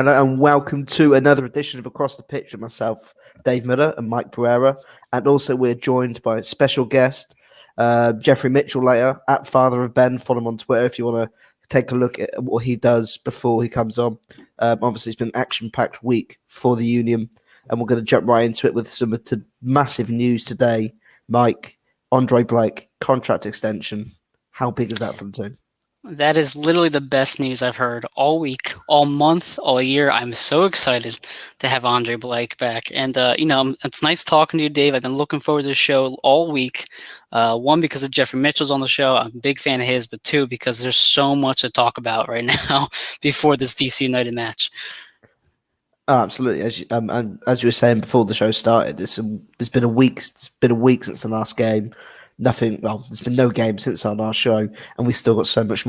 Hello and welcome to another edition of Across the Pitch with myself, Dave Miller and Mike Pereira. And also we're joined by a special guest, Jeffrey Mitchell later, at Father of Ben. Follow him on Twitter if you want to take a look at what he does before he comes on. Obviously, it's been an action-packed week for the Union, and we're going to jump right into it with some massive news today. Mike, Andre Blake, contract extension. How big is that for the team? That is literally the best news I've heard all week, all month, all year. I'm so excited to have Andre Blake back. And, it's nice talking to you, Dave. I've been looking forward to the show all week. One, because of Jeffrey Mitchell's on the show. I'm a big fan of his. But two, because there's so much to talk about right now before this DC United match. Oh, absolutely. As you were saying before the show started, it's been a week. It's been a week since the last game. There's been no game since our last show, and we still got so much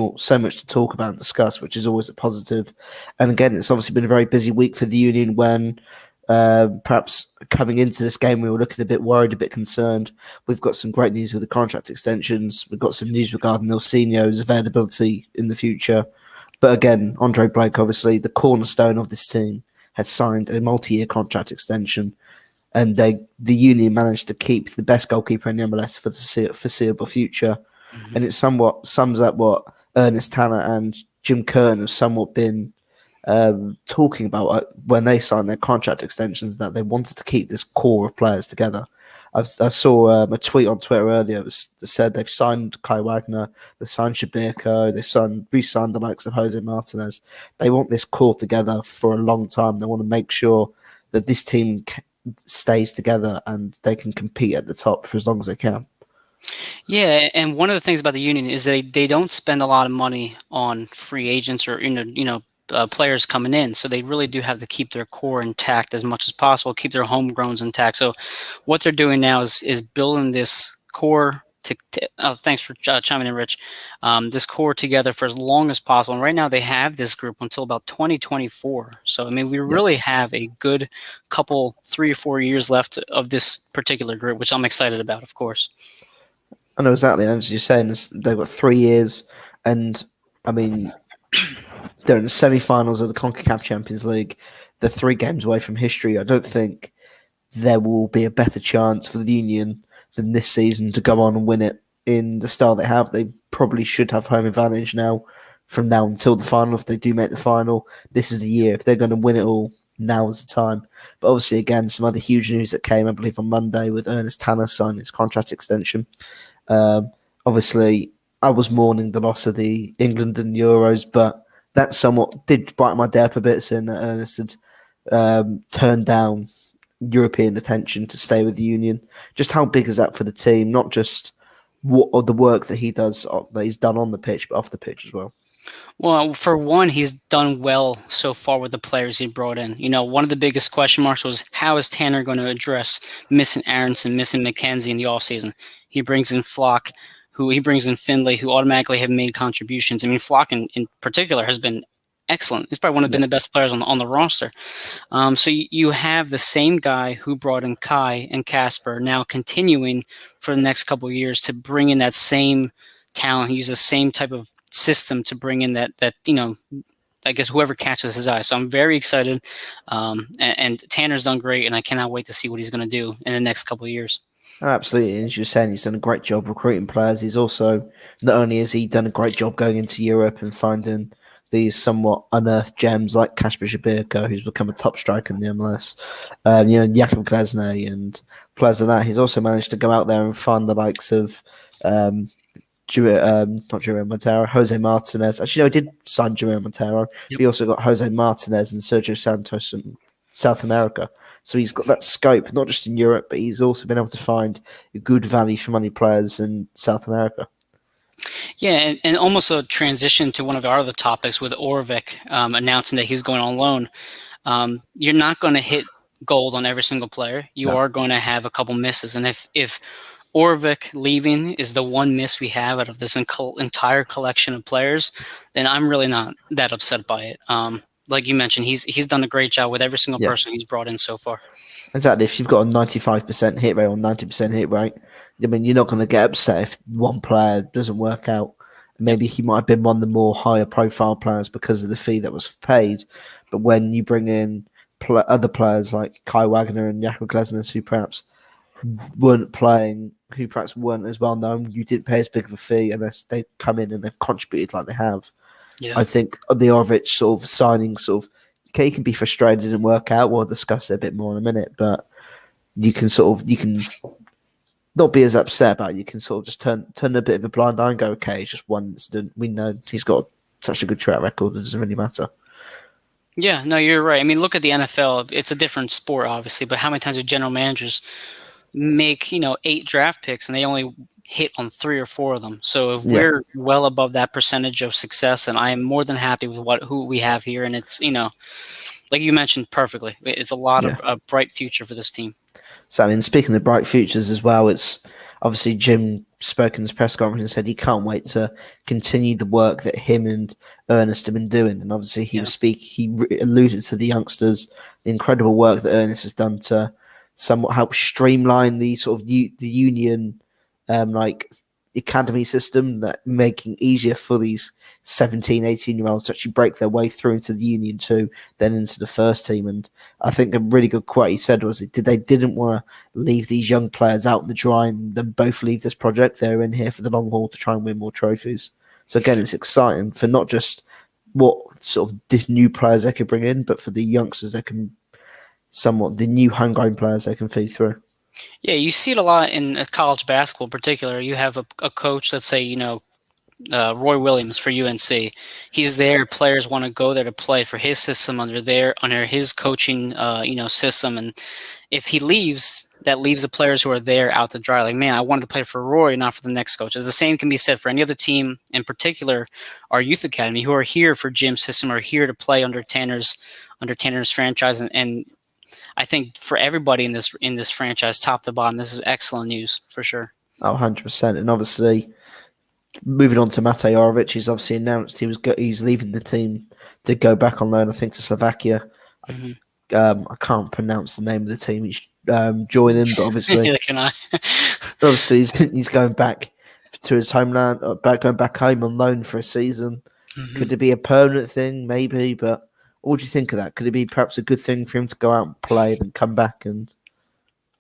to talk about and discuss, which is always a positive. And again, it's obviously been a very busy week for the Union when perhaps coming into this game, we were looking a bit worried, a bit concerned. We've got some great news with the contract extensions. We've got some news regarding Ilsinho's availability in the future. But again, Andre Blake, obviously the cornerstone of this team, has signed a multi-year contract extension. And the Union managed to keep the best goalkeeper in the MLS for the foreseeable future. Mm-hmm. And it somewhat sums up what Ernst Tanner and Jim Curtin have somewhat been talking about when they signed their contract extensions, that they wanted to keep this core of players together. I saw a tweet on Twitter earlier that said they've signed Kai Wagner, they've signed Shabirko, they've re-signed the likes of Jose Martinez. They want this core together for a long time. They want to make sure that this team stays together and they can compete at the top for as long as they can. Yeah, and one of the things about the Union is they don't spend a lot of money on free agents or players coming in, so they really do have to keep their core intact as much as possible, keep their homegrowns intact. So what they're doing now is building this core. Thanks for chiming in, Rich. This core together for as long as possible. And right now they have this group until about 2024. So, I mean, we really have a good couple, 3 or 4 years left of this particular group, which I'm excited about, of course. I know exactly. And as you're saying, they've got 3 years. And, I mean, they're in the semi-finals of the CONCACAF Champions League. They're 3 games away from history. I don't think there will be a better chance for the Union than this season to go on and win it in the style they have. They probably should have home advantage now from now until the final. If they do make the final, this is the year. If they're going to win it all, now is the time. But obviously, again, some other huge news that came, I believe, on Monday with Ernst Tanner signing his contract extension. Obviously, I was mourning the loss of the England and Euros, but that somewhat did brighten my day up a bit, saying that Ernst had turned down European attention to stay with the Union. Just how big is that for the team? Not just what the work that he's done on the pitch, but off the pitch as well. Well, for one, he's done well so far with the players he brought in. You know, one of the biggest question marks was how is Tanner going to address missing Ernst and missing McKenzie in the offseason? He brings in Flock, he brings in Findlay, who automatically have made contributions. I mean, Flock in particular has been excellent. He's probably been the best players on the roster. So you have the same guy who brought in Kai and Casper now continuing for the next couple of years to bring in that same talent. He uses the same type of system to bring in that I guess whoever catches his eye. So I'm very excited. And Tanner's done great, and I cannot wait to see what he's going to do in the next couple of years. Absolutely. As you were saying, he's done a great job recruiting players. He's also, not only has he done a great job going into Europe and finding these somewhat unearthed gems like Kasper Shabirko, who's become a top striker in the MLS, Jakub Glasney and players like that. He's also managed to go out there and find the likes of Jose Martinez. Actually, no, he did sign Jerome Montero. Yep. He also got Jose Martinez and Sergio Santos in South America. So he's got that scope, not just in Europe, but he's also been able to find good value for money players in South America. Yeah, and almost a transition to one of our other topics with Orvik announcing that he's going on loan. You're not going to hit gold on every single player. You are going to have a couple misses. And if Orvik leaving is the one miss we have out of this entire collection of players, then I'm really not that upset by it. Like you mentioned, he's done a great job with every single person he's brought in so far. Exactly. If you've got a 95% hit rate or 90% hit rate, I mean, you're not going to get upset if one player doesn't work out. Maybe he might have been one of the more higher profile players because of the fee that was paid. But when you bring in other players like Kai Wagner and Jakob Glesnes, who perhaps weren't playing, who perhaps weren't as well known, you didn't pay as big of a fee unless they come in and they've contributed like they have. Yeah. I think the Orvich sort of signing okay, can be frustrated and work out. We'll discuss it a bit more in a minute, but you can not be as upset about it. You can sort of just turn a bit of a blind eye and go, okay, it's just one incident. We know he's got such a good track record, it doesn't really matter. Yeah, no, you're right. I mean, look at the NFL. It's a different sport, obviously, but how many times do general managers make 8 draft picks and they only hit on 3 or 4 of them? So if Yeah, we're well above that percentage of success, and I am more than happy with who we have here, and it's like you mentioned perfectly, it's a lot yeah. of a bright future for this team. So, I mean, speaking of bright futures as well, it's obviously Jim spoke in his press conference and said he can't wait to continue the work that him and Ernst have been doing. And obviously, Yeah. he alluded to the youngsters, the incredible work that Ernst has done to somewhat help streamline the sort of the union, like academy system, that making easier for these 17, 18-year-olds to actually break their way through into the union too, then into the first team. And I think a really good quote he said was they didn't want to leave these young players out in the dry and then both leave this project. They're in here for the long haul to try and win more trophies. So again, it's exciting for not just what sort of new players they could bring in, but for the youngsters that can the new homegrown players they can feed through. Yeah, you see it a lot in college basketball in particular. You have a coach, let's say, Roy Williams for UNC. He's there. Players want to go there to play for his system under his coaching, system. And if he leaves, that leaves the players who are there out to dry. Like, man, I wanted to play for Roy, not for the next coach. The same can be said for any other team, in particular our youth academy, who are here for Jim's system, are here to play under Tanner's franchise. And I think for everybody in this franchise, top to bottom, this is excellent news for sure. Oh, 100%. And obviously, moving on to Matej Jorovic, he's obviously announced he's leaving the team to go back on loan, I think, to Slovakia. Mm-hmm. I can't pronounce the name of the team he's joining, but obviously, Can I? obviously he's going back to his homeland, going back home on loan for a season. Mm-hmm. Could it be a permanent thing? Maybe, but what do you think of that? Could it be perhaps a good thing for him to go out and play, then come back and?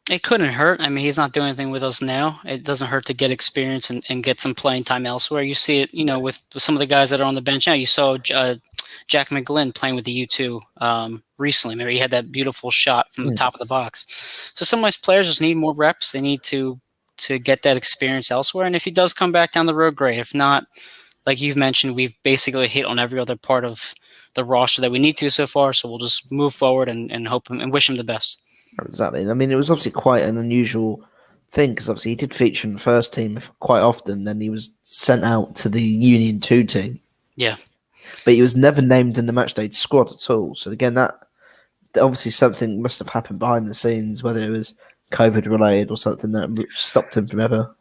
It couldn't hurt. I mean, he's not doing anything with us now. It doesn't hurt to get experience and get some playing time elsewhere. You see it, with some of the guys that are on the bench now. You saw Jack McGlynn playing with the U2 recently. Maybe he had that beautiful shot from the top of the box. So some of these players just need more reps. They need to get that experience elsewhere. And if he does come back down the road, great. If not, like you've mentioned, we've basically hit on every other part of the roster that we need to so far. So we'll just move forward and hope him and wish him the best. Exactly. I mean, it was obviously quite an unusual thing because obviously he did feature in the first team quite often. Then he was sent out to the Union 2 team. Yeah. But he was never named in the matchday squad at all. So again, that obviously something must have happened behind the scenes, whether it was COVID related or something that stopped him from ever.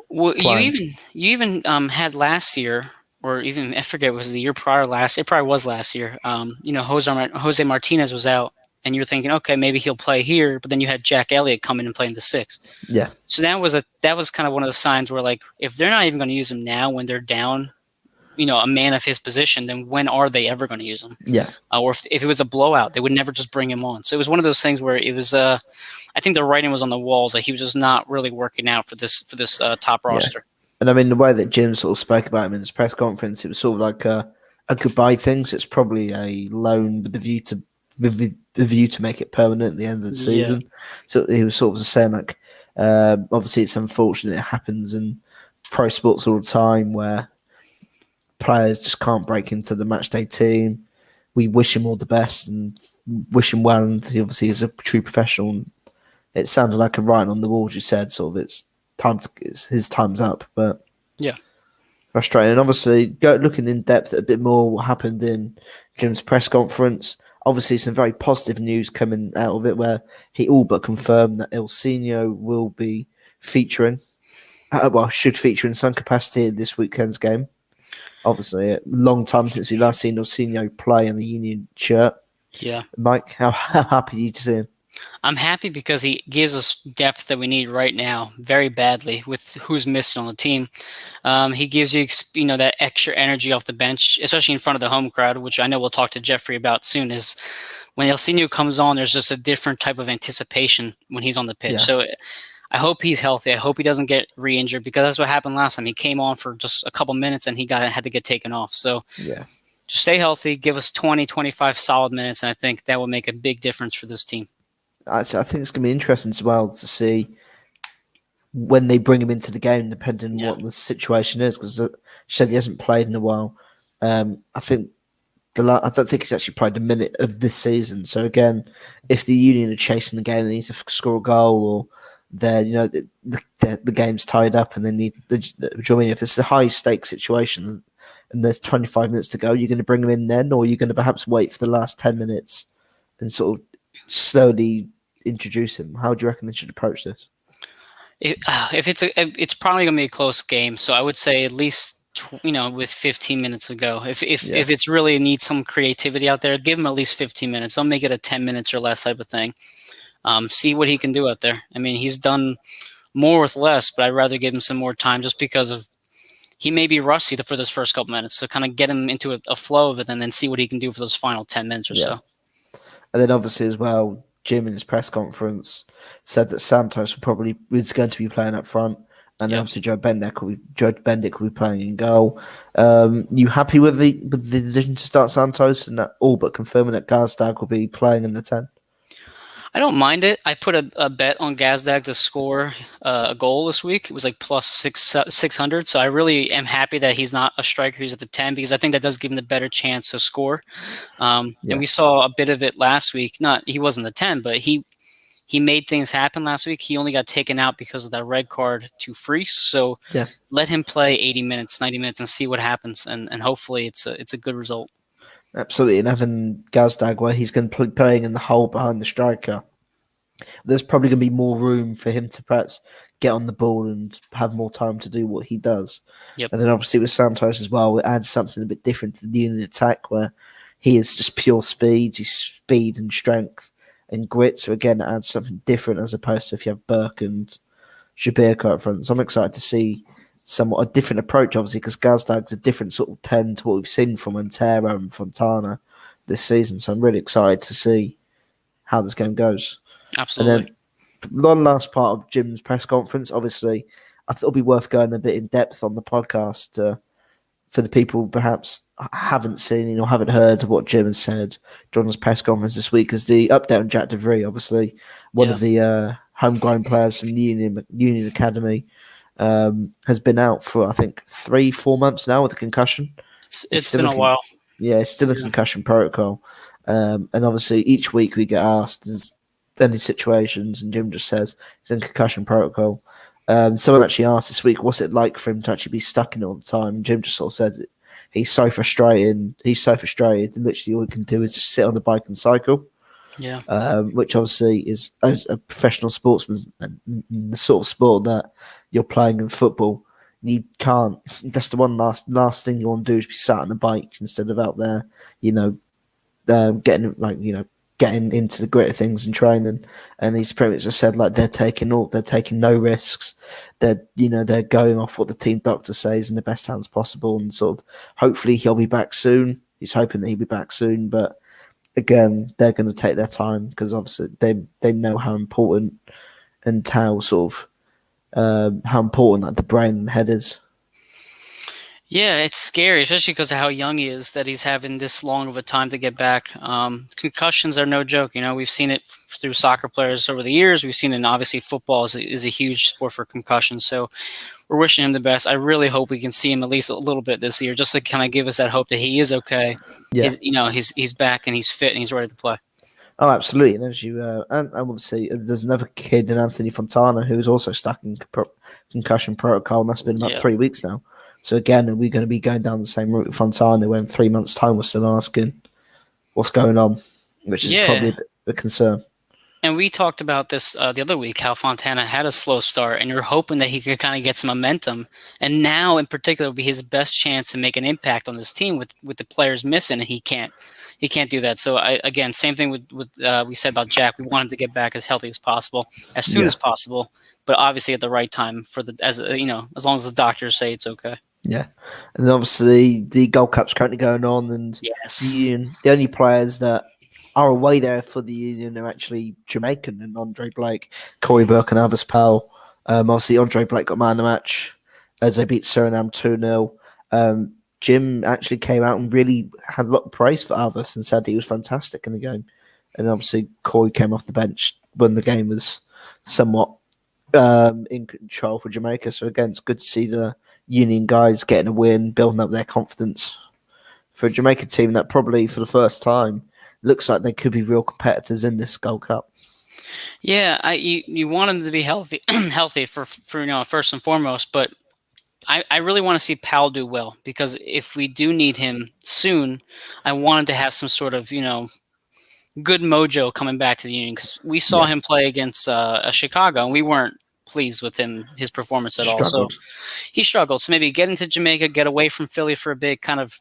Well, playing. you even had last year, or even I forget, was it the year prior last? It probably was last year. Jose Martinez was out, and you were thinking, okay, maybe he'll play here, but then you had Jack Elliott come in and play in the 6. Yeah. So that was kind of one of the signs where, like, if they're not even going to use him now when they're down, a man of his position, then when are they ever going to use him? Yeah. Or if it was a blowout, they would never just bring him on. So it was one of those things where it was. I think the writing was on the walls that he was just not really working out for this top roster. And I mean, the way that Jim sort of spoke about him in his press conference, it was sort of like a goodbye thing. So it's probably a loan with the view to make it permanent at the end of the season. So he was sort of saying, like, obviously it's unfortunate it happens in pro sports all the time where players just can't break into the matchday team. We wish him all the best and wish him well, and he obviously is a true professional. It sounded like a writing on the wall, as you said, sort of his time's up, but yeah, frustrating. And obviously, looking in depth at a bit more what happened in Jim's press conference. Obviously, some very positive news coming out of it, where he all but confirmed that Ilsinho will be featuring, should feature in some capacity in this weekend's game. Obviously, a long time since we last seen Ilsinho play in the Union shirt. Yeah. Mike, how happy are you to see him? I'm happy because he gives us depth that we need right now very badly with who's missing on the team. He gives you, that extra energy off the bench, especially in front of the home crowd, which I know we'll talk to Jeffrey about soon. Is when Elsinio comes on, there's just a different type of anticipation when he's on the pitch. Yeah, So I hope he's healthy. I hope he doesn't get re-injured because that's what happened last time. He came on for just a couple minutes and had to get taken off. So yeah. just stay healthy, give us 20, 25 solid minutes, and I think that will make a big difference for this team. I think it's going to be interesting as well to see when they bring him into the game, depending on Yeah. what the situation is. Because said he hasn't played in a while. I think I don't think he's actually played a minute of this season. So again, if the Union are chasing the game, they need to score a goal, or they're the game's tied up and they need. Do you know what I mean? If it's a high stakes situation and there's 25 minutes to go, you're going to bring him in then, or you're going to perhaps wait for the last 10 minutes and sort of slowly introduce him. How do you reckon they should approach this? If it's probably gonna be a close game, so I would say at least with 15 minutes to go. Yeah, If it's really needs some creativity out there, give him at least 15 minutes. Don't make it a 10 minutes or less type of thing. See what he can do out there. I mean, he's done more with less, but I'd rather give him some more time just because of he may be rusty for those first couple minutes. So kind of get him into a flow of it, and then see what he can do for those final 10 minutes or yeah. so. And then obviously as well, Jim in his press conference said that Santos is going to be playing up front, and then Yep. obviously Joe Bendick will be playing in goal. You happy with the decision to start Santos and that all but confirming that Garsdag will be playing in the 10? I don't mind it. I put a bet on Gazdag to score a goal this week. It was like plus 600. So I really am happy that he's not a striker. He's at the 10 because I think that does give him the better chance to score. And Yeah, we saw a bit of it last week. He wasn't the 10, but he made things happen last week. He only got taken out because of that red card to Freeze. So yeah, let him play 80 minutes, 90 minutes, and see what happens. And hopefully it's a good result. absolutely. And having Garsdag where he's going to be playing in the hole behind the striker, there's probably going to be more room for him to perhaps get on the ball and have more time to do what he does. Yep. And then obviously with Santos as well, it adds something a bit different to the Union attack where he is just pure speed, he's speed and strength and grit. So again, it adds something different as opposed to if you have Burke and Shabirko up front. So I'm excited to see somewhat a different approach, obviously, because Gazdag's a different sort of 10 to what we've seen from Montero and Fontana this season. So I'm really excited to see how this game goes. Absolutely. And then one last part of Jim's press conference, obviously, I thought it'd be worth going a bit in depth on the podcast for the people perhaps haven't seen or haven't heard what Jim has said during his press conference this week. Is the update on Jack DeVries, obviously one of the homegrown players from the Union Academy, has been out for I think 3-4 months now with a concussion. It's been a while. Yeah, it's still a concussion protocol. And obviously each week we get asked any situations, and Jim just says it's in concussion protocol. Someone actually asked this week, what's it like for him to actually be stuck in it all the time? And Jim just sort of says he's so frustrated. And literally all he can do is just sit on the bike and cycle. Yeah. Which obviously is, as a professional sportsman, the sort of sport that you're playing in football, you can't. That's the one last thing you want to do is be sat on the bike instead of out there, getting into the grit of things and training. And he's pretty much just said they're taking no risks. They're going off what the team doctor says in the best hands possible, and sort of hopefully he'll be back soon. He's hoping that he'll be back soon, but again, they're going to take their time because obviously they know how important and how important the brain and head is. Yeah, it's scary, especially because of how young he is, that he's having this long of a time to get back. Concussions are no joke. We've seen it through soccer players over the years. We've seen it, and obviously football is a huge sport for concussions. So we're wishing him the best. I really hope we can see him at least a little bit this year, just to kind of give us that hope that he is okay. Yeah. He's back and he's fit and he's ready to play. Oh, absolutely. And as you and obviously there's another kid in Anthony Fontana who's also stuck in concussion protocol, and that's been about 3 weeks now. So again, are we going to be going down the same route with Fontana when 3 months' time we're still asking what's going on, which is probably a bit of a concern. And we talked about this the other week, how Fontana had a slow start, and you're hoping that he could kind of get some momentum. And now, in particular, will be his best chance to make an impact on this team with the players missing, and he can't. he can't do that. So again, same thing with we said about Jack. We want him to get back as healthy as possible, as soon Yeah, as possible, but obviously at the right time for the as long as the doctors say it's okay. yeah. And then obviously the Gold Cup's currently going on, and the Yes. Union, the only players that are away there for the Union are actually Jamaican and Andre Blake, Corey Burke, and Avis Powell. Obviously, Andre Blake got man of the match as they beat Suriname 2-0. Jim actually came out and really had a lot of praise for Avis and said he was fantastic in the game. And obviously, Corey came off the bench when the game was somewhat in control for Jamaica. So again, it's good to see the Union guys getting a win, building up their confidence for a Jamaica team that probably for the first time looks like they could be real competitors in this Gold Cup. Yeah, you want him to be healthy, healthy for first and foremost, but I really want to see Powell do well because if we do need him soon, I want him to have some sort of good mojo coming back to the Union because we saw Yeah, him play against Chicago and we weren't pleased with his performance at all. So struggled. he struggled. So maybe get into Jamaica, get away from Philly for a bit, kind of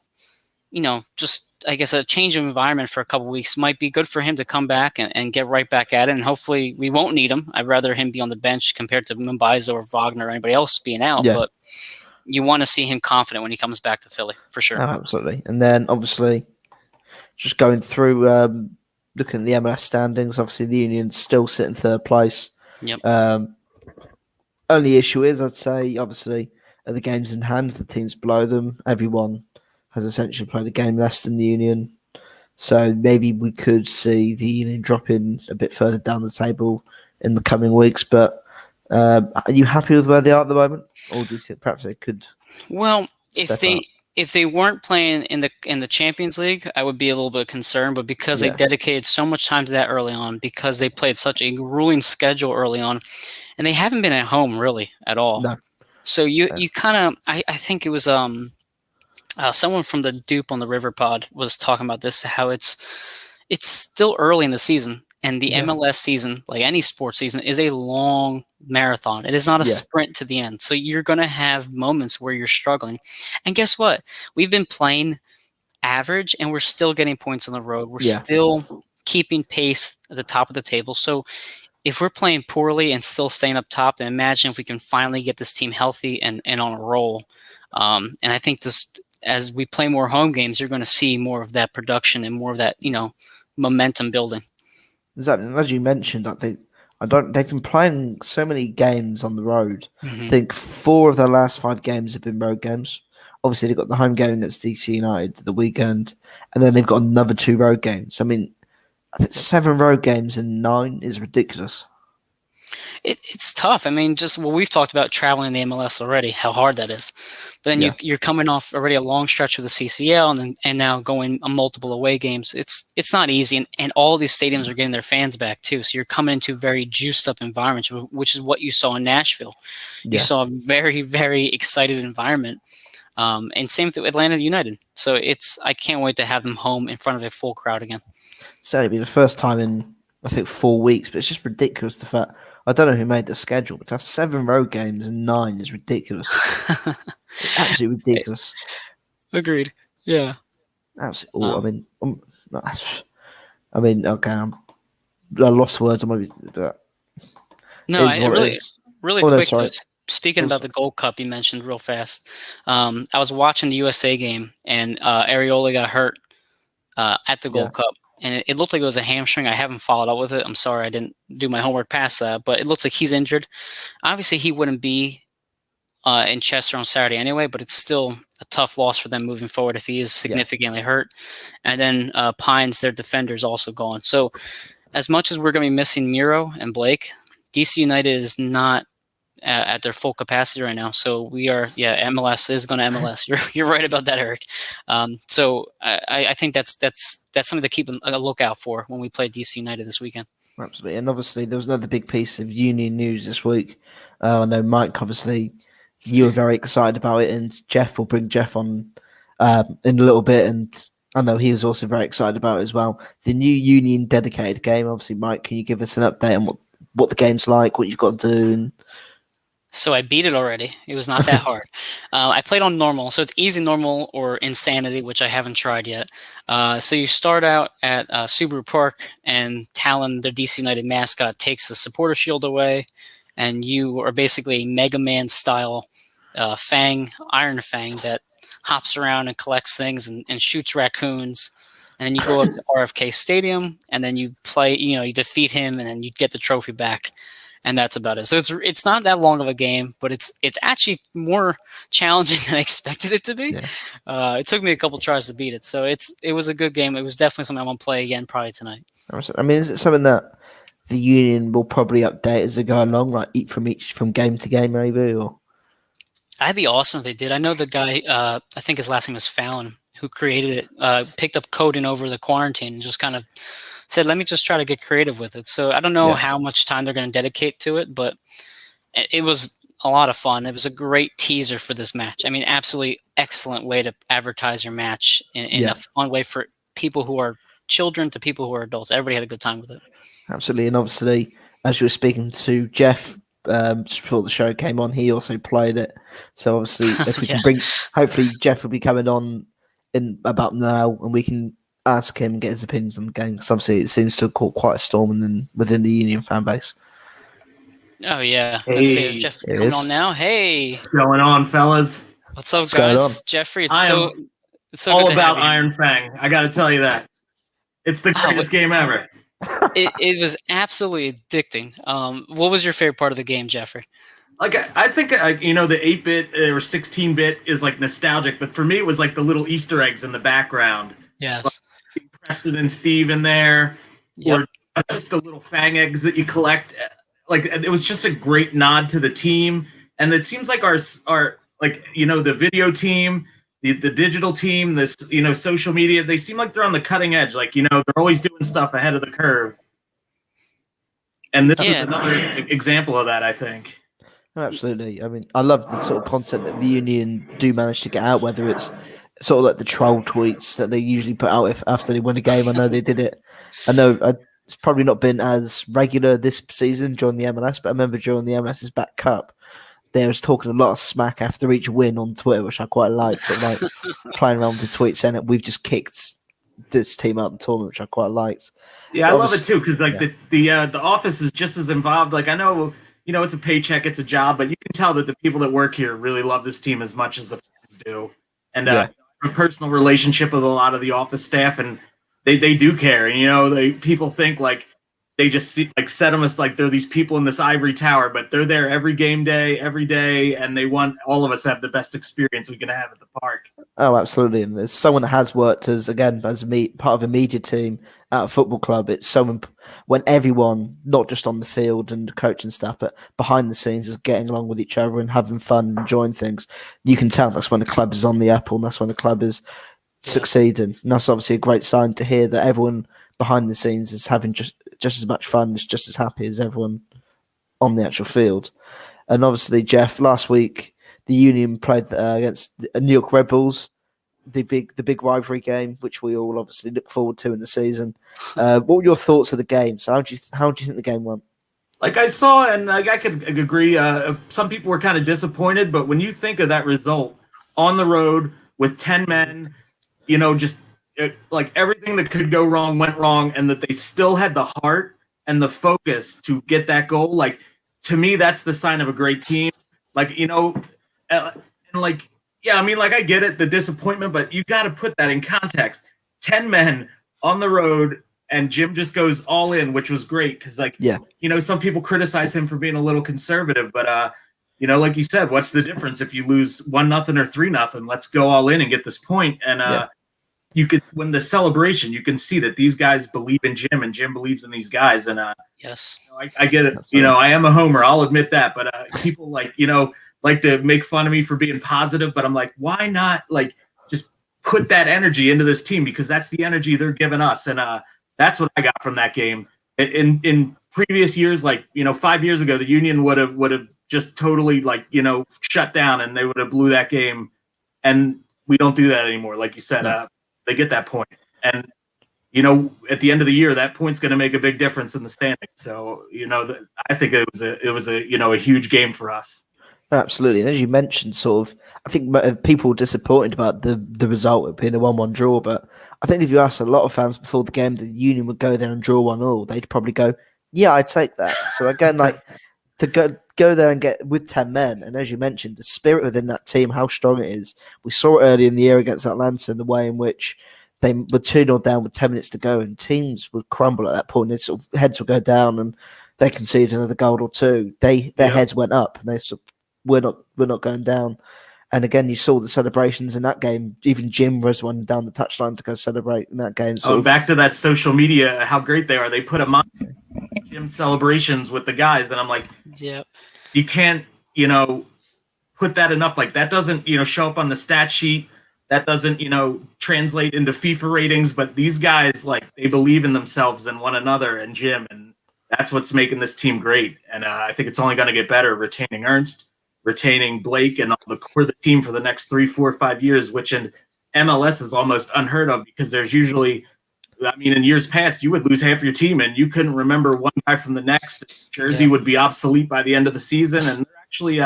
just I guess a change of environment for a couple of weeks might be good for him to come back and get right back at it. And hopefully we won't need him. I'd rather him be on the bench compared to Mbaizo or Wagner or anybody else being out. Yeah, But you want to see him confident when he comes back to Philly for sure. absolutely. And then obviously, just going through, looking at the MLS standings, obviously the Union's still sitting third place. Yep. Only issue is, I'd say, obviously, at the games in hand, the teams below them, everyone has essentially played a game less than the Union. So maybe we could see the Union drop in a bit further down the table in the coming weeks. But are you happy with where they are at the moment, or do you think perhaps they could Well, step up? if they weren't playing in the Champions League, I would be a little bit concerned. But because they Yeah, dedicated so much time to that early on, because they played such a grueling schedule early on, and they haven't been at home really at all. no, So you kind of I think it was someone from the Dupe on the River Pod was talking about this how it's still early in the season and the yeah, MLS season, like any sports season, is a long marathon. It is not a yeah, sprint to the end. So you're going to have moments where you're struggling. And guess what? We've been playing average and we're still getting points on the road. We're yeah. still keeping pace at the top of the table. So if we're playing poorly and still staying up top, then imagine if we can finally get this team healthy and on a roll. And I think this, as we play more home games, you're going to see more of that production and more of that, momentum building. Exactly. And as you mentioned, they've been playing so many games on the road. I Mm-hmm. think 4 of their last 5 games have been road games. Obviously, they've got the home game against DC United the weekend, and then they've got another 2 road games. I mean, I think 7 road games in 9 is ridiculous. It's tough. I mean, just what we've talked about traveling the MLS already, how hard that is. But then Yeah, you're coming off already a long stretch with the CCL and now going a multiple away games. It's not easy, and all these stadiums are getting their fans back too. So you're coming into very juiced up environments, which is what you saw in Nashville. You yeah. saw a very very excited environment, and same with Atlanta United. So I can't wait to have them home in front of a full crowd again. So it'll be the first time in I think 4 weeks, but it's just ridiculous. The fact I don't know who made the schedule, but to have 7 road games and 9 is ridiculous. Absolutely ridiculous. Agreed. Yeah. Absolutely. I Um, mean, okay, I lost words. But no, it is I what it really is. really Oh no, quick though. sorry. Speaking about Also, the Gold Cup you mentioned real fast, I was watching the USA game and Areola got hurt at the yeah, Gold Cup, and it looked like it was a hamstring. I haven't followed up with it. I'm sorry, I didn't do my homework past that, but it looks like he's injured. Obviously, he wouldn't be in Chester on Saturday anyway, but it's still a tough loss for them moving forward if he is yeah. significantly hurt. And then Pines, their defender, is also gone. So as much as we're going to be missing Miro and Blake, DC United is not at their full capacity right now. So we are, yeah, MLS is going to MLS. You're right about that, Eric. So I think that's something to keep a lookout for when we play DC United this weekend. Absolutely. And obviously, there was another big piece of Union news this week. I know, Mike, obviously, you were very excited about it, and Jeff will bring Jeff on in a little bit. And I know he was also very excited about it as well. The new Union dedicated game. Obviously, Mike, can you give us an update on what the game's like, what you've got to do? And So I beat it already. It was not that hard. I played on normal, so it's easy normal or insanity, which I haven't tried yet. So you start out at Subaru Park, and Talon, the DC United mascot, takes the supporter shield away, and you are basically a Mega Man style Iron Fang that hops around and collects things and shoots raccoons. And then you go up to RFK Stadium, and then you play. You defeat him, and then you get the trophy back, and that's about it. So it's not that long of a game, but it's actually more challenging than I expected it to be. Yeah. It took me a couple tries to beat it, so it was a good game. It was definitely something I'm gonna play again probably tonight. I mean, is it something that the union will probably update as they go along, like from game to game, maybe? Or That'd be awesome if they did. I know the guy, I think his last name is Fallon, who created it, picked up coding over the quarantine and just kind of said, let me just try to get creative with it. So I don't know how much time they're going to dedicate to it, but it was a lot of fun. It was a great teaser for this match. I mean, absolutely excellent way to advertise your match in a fun way for people who are children to people who are adults. Everybody had a good time with it. Absolutely. And obviously, as you were speaking to Jeff just before the show came on, he also played it. So obviously, if we can hopefully Jeff will be coming on in about now, and we can ask him, get his opinions on the game, because obviously it seems to have caught quite a storm within the Union fan base. Oh yeah, hey, let's see. Is Jeff coming on now? Hey, what's going on, fellas? What's up, guys? Jeffrey, it's so all about Iron Fang. I got to tell you that it's the greatest game ever. It was absolutely addicting. What was your favorite part of the game, Jeffrey? Like I think the 8-bit or 16-bit is like nostalgic, but for me it was like the little Easter eggs in the background. Yes, like Preston and Steve in there, or just the little Fang eggs that you collect. Like it was just a great nod to the team, and it seems like our like the video team, the digital team, this social media, they seem like they're on the cutting edge. Like they're always doing stuff ahead of the curve, and this is another example of that, I think. Absolutely. I mean, I love the sort of content that the Union do manage to get out, whether it's sort of like the troll tweets that they usually put out after they win a game. I know they did it. I know it's probably not been as regular this season during the MLS, but I remember during the MLS's back cup, they was talking a lot of smack after each win on Twitter, which I quite liked. Sort of like playing around with the tweets saying that we've just kicked this team out of the tournament, which I quite liked. Yeah, I love it too, because like the office is just as involved. Like I know. It's a paycheck, it's a job, but you can tell that the people that work here really love this team as much as the fans do. And a personal relationship with a lot of the office staff, and they do care. And, people think like they just set them as like they're these people in this ivory tower, but they're there every game day, every day, and they want all of us to have the best experience we can have at the park. Oh, absolutely. And as someone that has worked as part of a media team at a football club, it's so when everyone, not just on the field and the coach and stuff, but behind the scenes is getting along with each other and having fun and enjoying things, you can tell that's when the club is on the up, and that's when the club is succeeding. And that's obviously a great sign to hear that everyone behind the scenes is having just as much fun, is just as happy as everyone on the actual field. And obviously, Jeff, last week the Union played against the New York Red Bulls, the big rivalry game, which we all obviously look forward to in the season. What were your thoughts of the game? So how do you think the game went? Like I saw, and I could agree. Some people were kind of disappointed, but when you think of that result on the road with 10 men, just like everything that could go wrong went wrong, and that they still had the heart and the focus to get that goal. Like to me, that's the sign of a great team. Like and like. Yeah, I mean, like I get it, the disappointment, but you got to put that in context. 10 men on the road, and Jim just goes all in, which was great because, some people criticize him for being a little conservative, but like you said, what's the difference if you lose 1-0 or 3-0? Let's go all in and get this point. And you could, when the celebration, you can see that these guys believe in Jim, and Jim believes in these guys. And yes, I get it. Absolutely. I am a homer. I'll admit that, but people like to make fun of me for being positive, but I'm like, why not just put that energy into this team, because that's the energy they're giving us. And that's what I got from that game. In previous years, 5 years ago, the Union would have just totally shut down, and they would have blew that game. And we don't do that anymore. Like you said, they get that point. And at the end of the year, that point's going to make a big difference in the standings. So, I think it was a huge game for us. Absolutely, and as you mentioned, sort of, I think people were disappointed about the result of being a 1-1 draw. But I think if you asked a lot of fans before the game that Union would go there and draw 1-1, they'd probably go, "Yeah, I'd take that." So again, like to go there and get with 10 men, and as you mentioned, the spirit within that team, how strong it is. We saw it early in the year against Atlanta in the way in which they were 2-0 down with 10 minutes to go, and teams would crumble at that point. Their sort of heads would go down, and they conceded another goal or two. Their heads went up, and they sort of, we're not going down. And again, you saw the celebrations in that game. Even Jim was one down the touchline to go celebrate in that game. Back to that social media, how great they are. They put a Jim celebrations with the guys, and I'm like, yep. You can't, put that enough. Like that doesn't, show up on the stat sheet. That doesn't, translate into FIFA ratings. But these guys, like, they believe in themselves and one another and Jim, and that's what's making this team great. And I think it's only going to get better retaining Ernst, retaining Blake, and the core of the team for the next 3, 4, 5 years, which in MLS is almost unheard of because there's usually, in years past, you would lose half your team and you couldn't remember one guy from the next. Jersey would be obsolete by the end of the season, and they're actually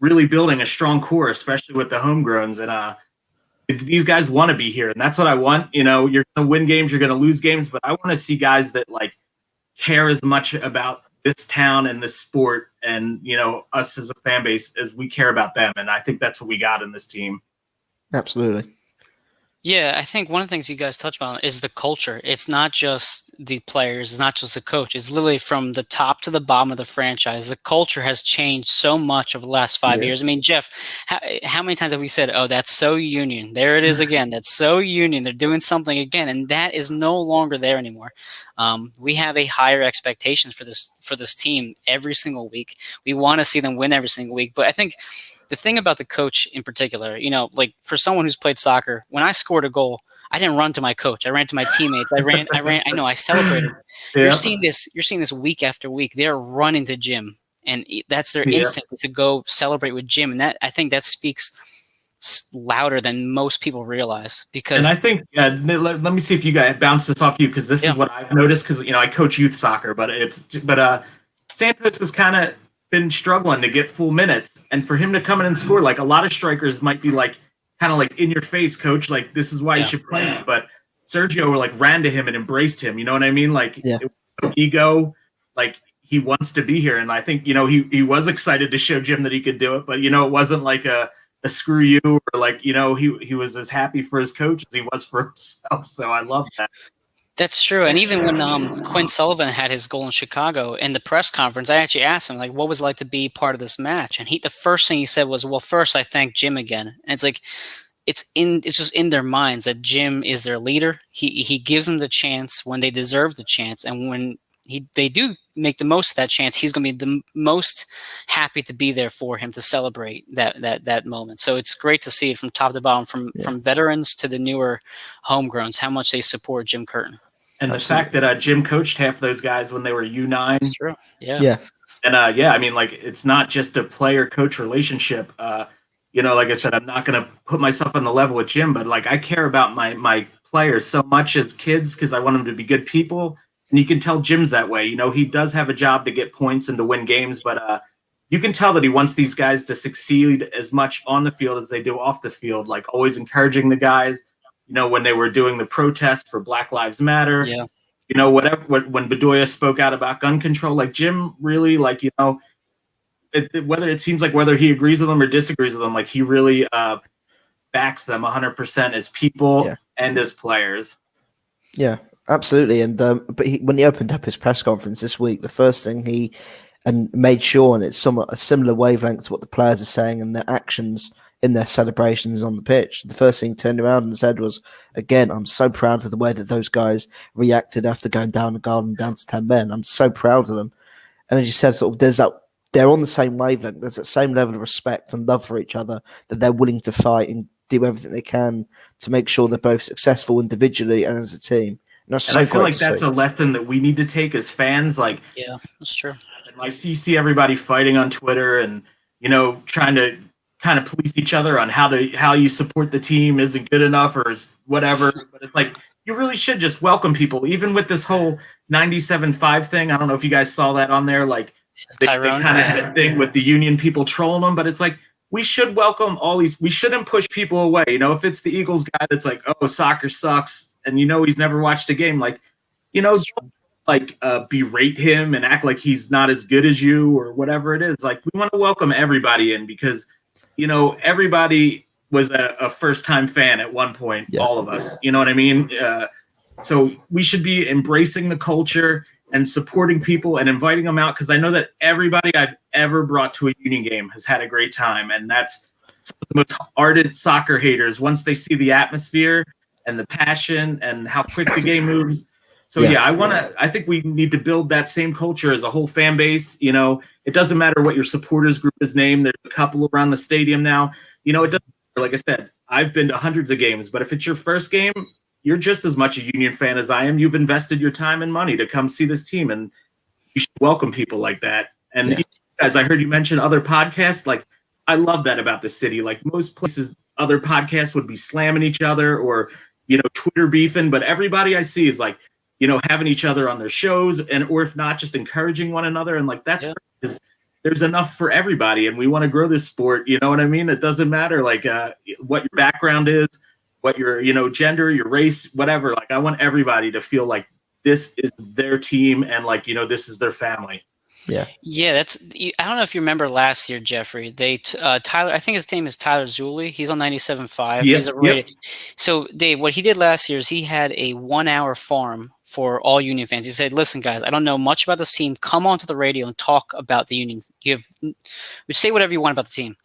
really building a strong core, especially with the homegrowns. And these guys want to be here, and that's what I want. You're going to win games, you're going to lose games, but I want to see guys that care as much about this town and this sport and, us as a fan base as we care about them. And I think that's what we got in this team. Absolutely. Yeah, I think one of the things you guys touched on is the culture. It's not just the players, it's not just the coach. It's literally from the top to the bottom of the franchise. The culture has changed so much over the last 5 years. Jeff, how many times have we said, "Oh, that's so Union. There it is again. That's so Union. They're doing something again," and that is no longer there anymore. We have a higher expectations for this team every single week. We want to see them win every single week, but I think the thing about the coach in particular, for someone who's played soccer, when I scored a goal, I didn't run to my coach. I ran to my teammates. I celebrated. Yeah. You're seeing this week after week. They're running to Jim, and that's their instinct to go celebrate with Jim. And I think that speaks louder than most people realize. Because, and I think, let me see if you guys bounce this off you, because this is what I've noticed. Because I coach youth soccer, but Santos is kind of been struggling to get full minutes, and for him to come in and score, like a lot of strikers might be kind of in your face, coach, this is why you should play me. But Sergio ran to him and embraced him, you know what I mean? It was no ego, he wants to be here. And I think he was excited to show Jim that he could do it, but it wasn't a screw you, or he was as happy for his coach as he was for himself. So I love that. That's true. And even when Quinn Sullivan had his goal in Chicago in the press conference, I actually asked him, what was it like to be part of this match? And the first thing he said was, well, first I thank Jim again. And it's just in their minds that Jim is their leader. He gives them the chance when they deserve the chance. And when they do make the most of that chance, he's going to be the most happy to be there for him to celebrate that moment. So it's great to see it from top to bottom, from veterans to the newer homegrowns, how much they support Jim Curtin. And the fact that Jim coached half of those guys when they were U9. That's true. Yeah. Yeah. And it's not just a player-coach relationship. Like I said, I'm not going to put myself on the level with Jim, but I care about my players so much as kids because I want them to be good people. And you can tell Jim's that way. He does have a job to get points and to win games, but you can tell that he wants these guys to succeed as much on the field as they do off the field, always encouraging the guys. When they were doing the protest for Black Lives Matter, when Bedoya spoke out about gun control, Jim really, whether it seems whether he agrees with them or disagrees with them, he really backs them 100% as people and as players. Yeah, absolutely. And but when he opened up his press conference this week, the first thing he made sure, and it's somewhat a similar wavelength to what the players are saying and their actions in their celebrations on the pitch. The first thing he turned around and said was, again, I'm so proud of the way that those guys reacted after going down the garden down to 10 men. I'm so proud of them. And as you said, they're on the same wavelength. There's that same level of respect and love for each other that they're willing to fight and do everything they can to make sure they're both successful individually and as a team. And I feel that's a lesson that we need to take as fans. Yeah, that's true. You see everybody fighting on Twitter and, trying to kind of police each other on how you support the team isn't good enough or whatever. But it's you really should just welcome people, even with this whole 97.5 thing. I don't know if you guys saw that on there. they Tyrone. kind of had a thing with the union people trolling them, but it's like, we should welcome all these. We shouldn't push people away. You know, if it's the Eagles guy that's like, oh, soccer sucks, and you know he's never watched a game, like, you know, don't, like berate him and act like he's not as good as you or whatever it is. Like, we want to welcome everybody in because, you know, everybody was a first-time fan at one point, all of us. You know what I mean? So we should be embracing the culture and supporting people and inviting them out, because I know that everybody I've ever brought to a Union game has had a great time, and that's some of the most ardent soccer haters. Once they see the atmosphere and the passion and how quick the game moves. So I think we need to build that same culture as a whole fan base. You know, it doesn't matter what your supporters group is named. There's a couple around the stadium now. You know, it doesn't matter. Like I said, I've been to hundreds of games, but if it's your first game, you're just as much a Union fan as I am. You've invested your time and money to come see this team, and you should welcome people like that. And as I heard you mention other podcasts, like, I love that about the city. Like, most places, other podcasts would be slamming each other or, you know, Twitter beefing, but everybody I see is like, you know, having each other on their shows, and or if not, just encouraging one another. And like, that's because there's enough for everybody, and we want to grow this sport. You know what I mean? It doesn't matter like what your background is, what your, you know, gender, your race, whatever. Like, I want everybody to feel like this is their team and, like, you know, this is their family. Yeah, that's. I don't know if you remember last year, Jeffrey. They Tyler, I think his name is Tyler Zulli. He's on 97.5. He's a rated. So Dave, what he did last year is he had a 1-hour farm for all Union fans. He said, "Listen, guys, I don't know much about this team. Come onto the radio and talk about the Union. Say whatever you want about the team."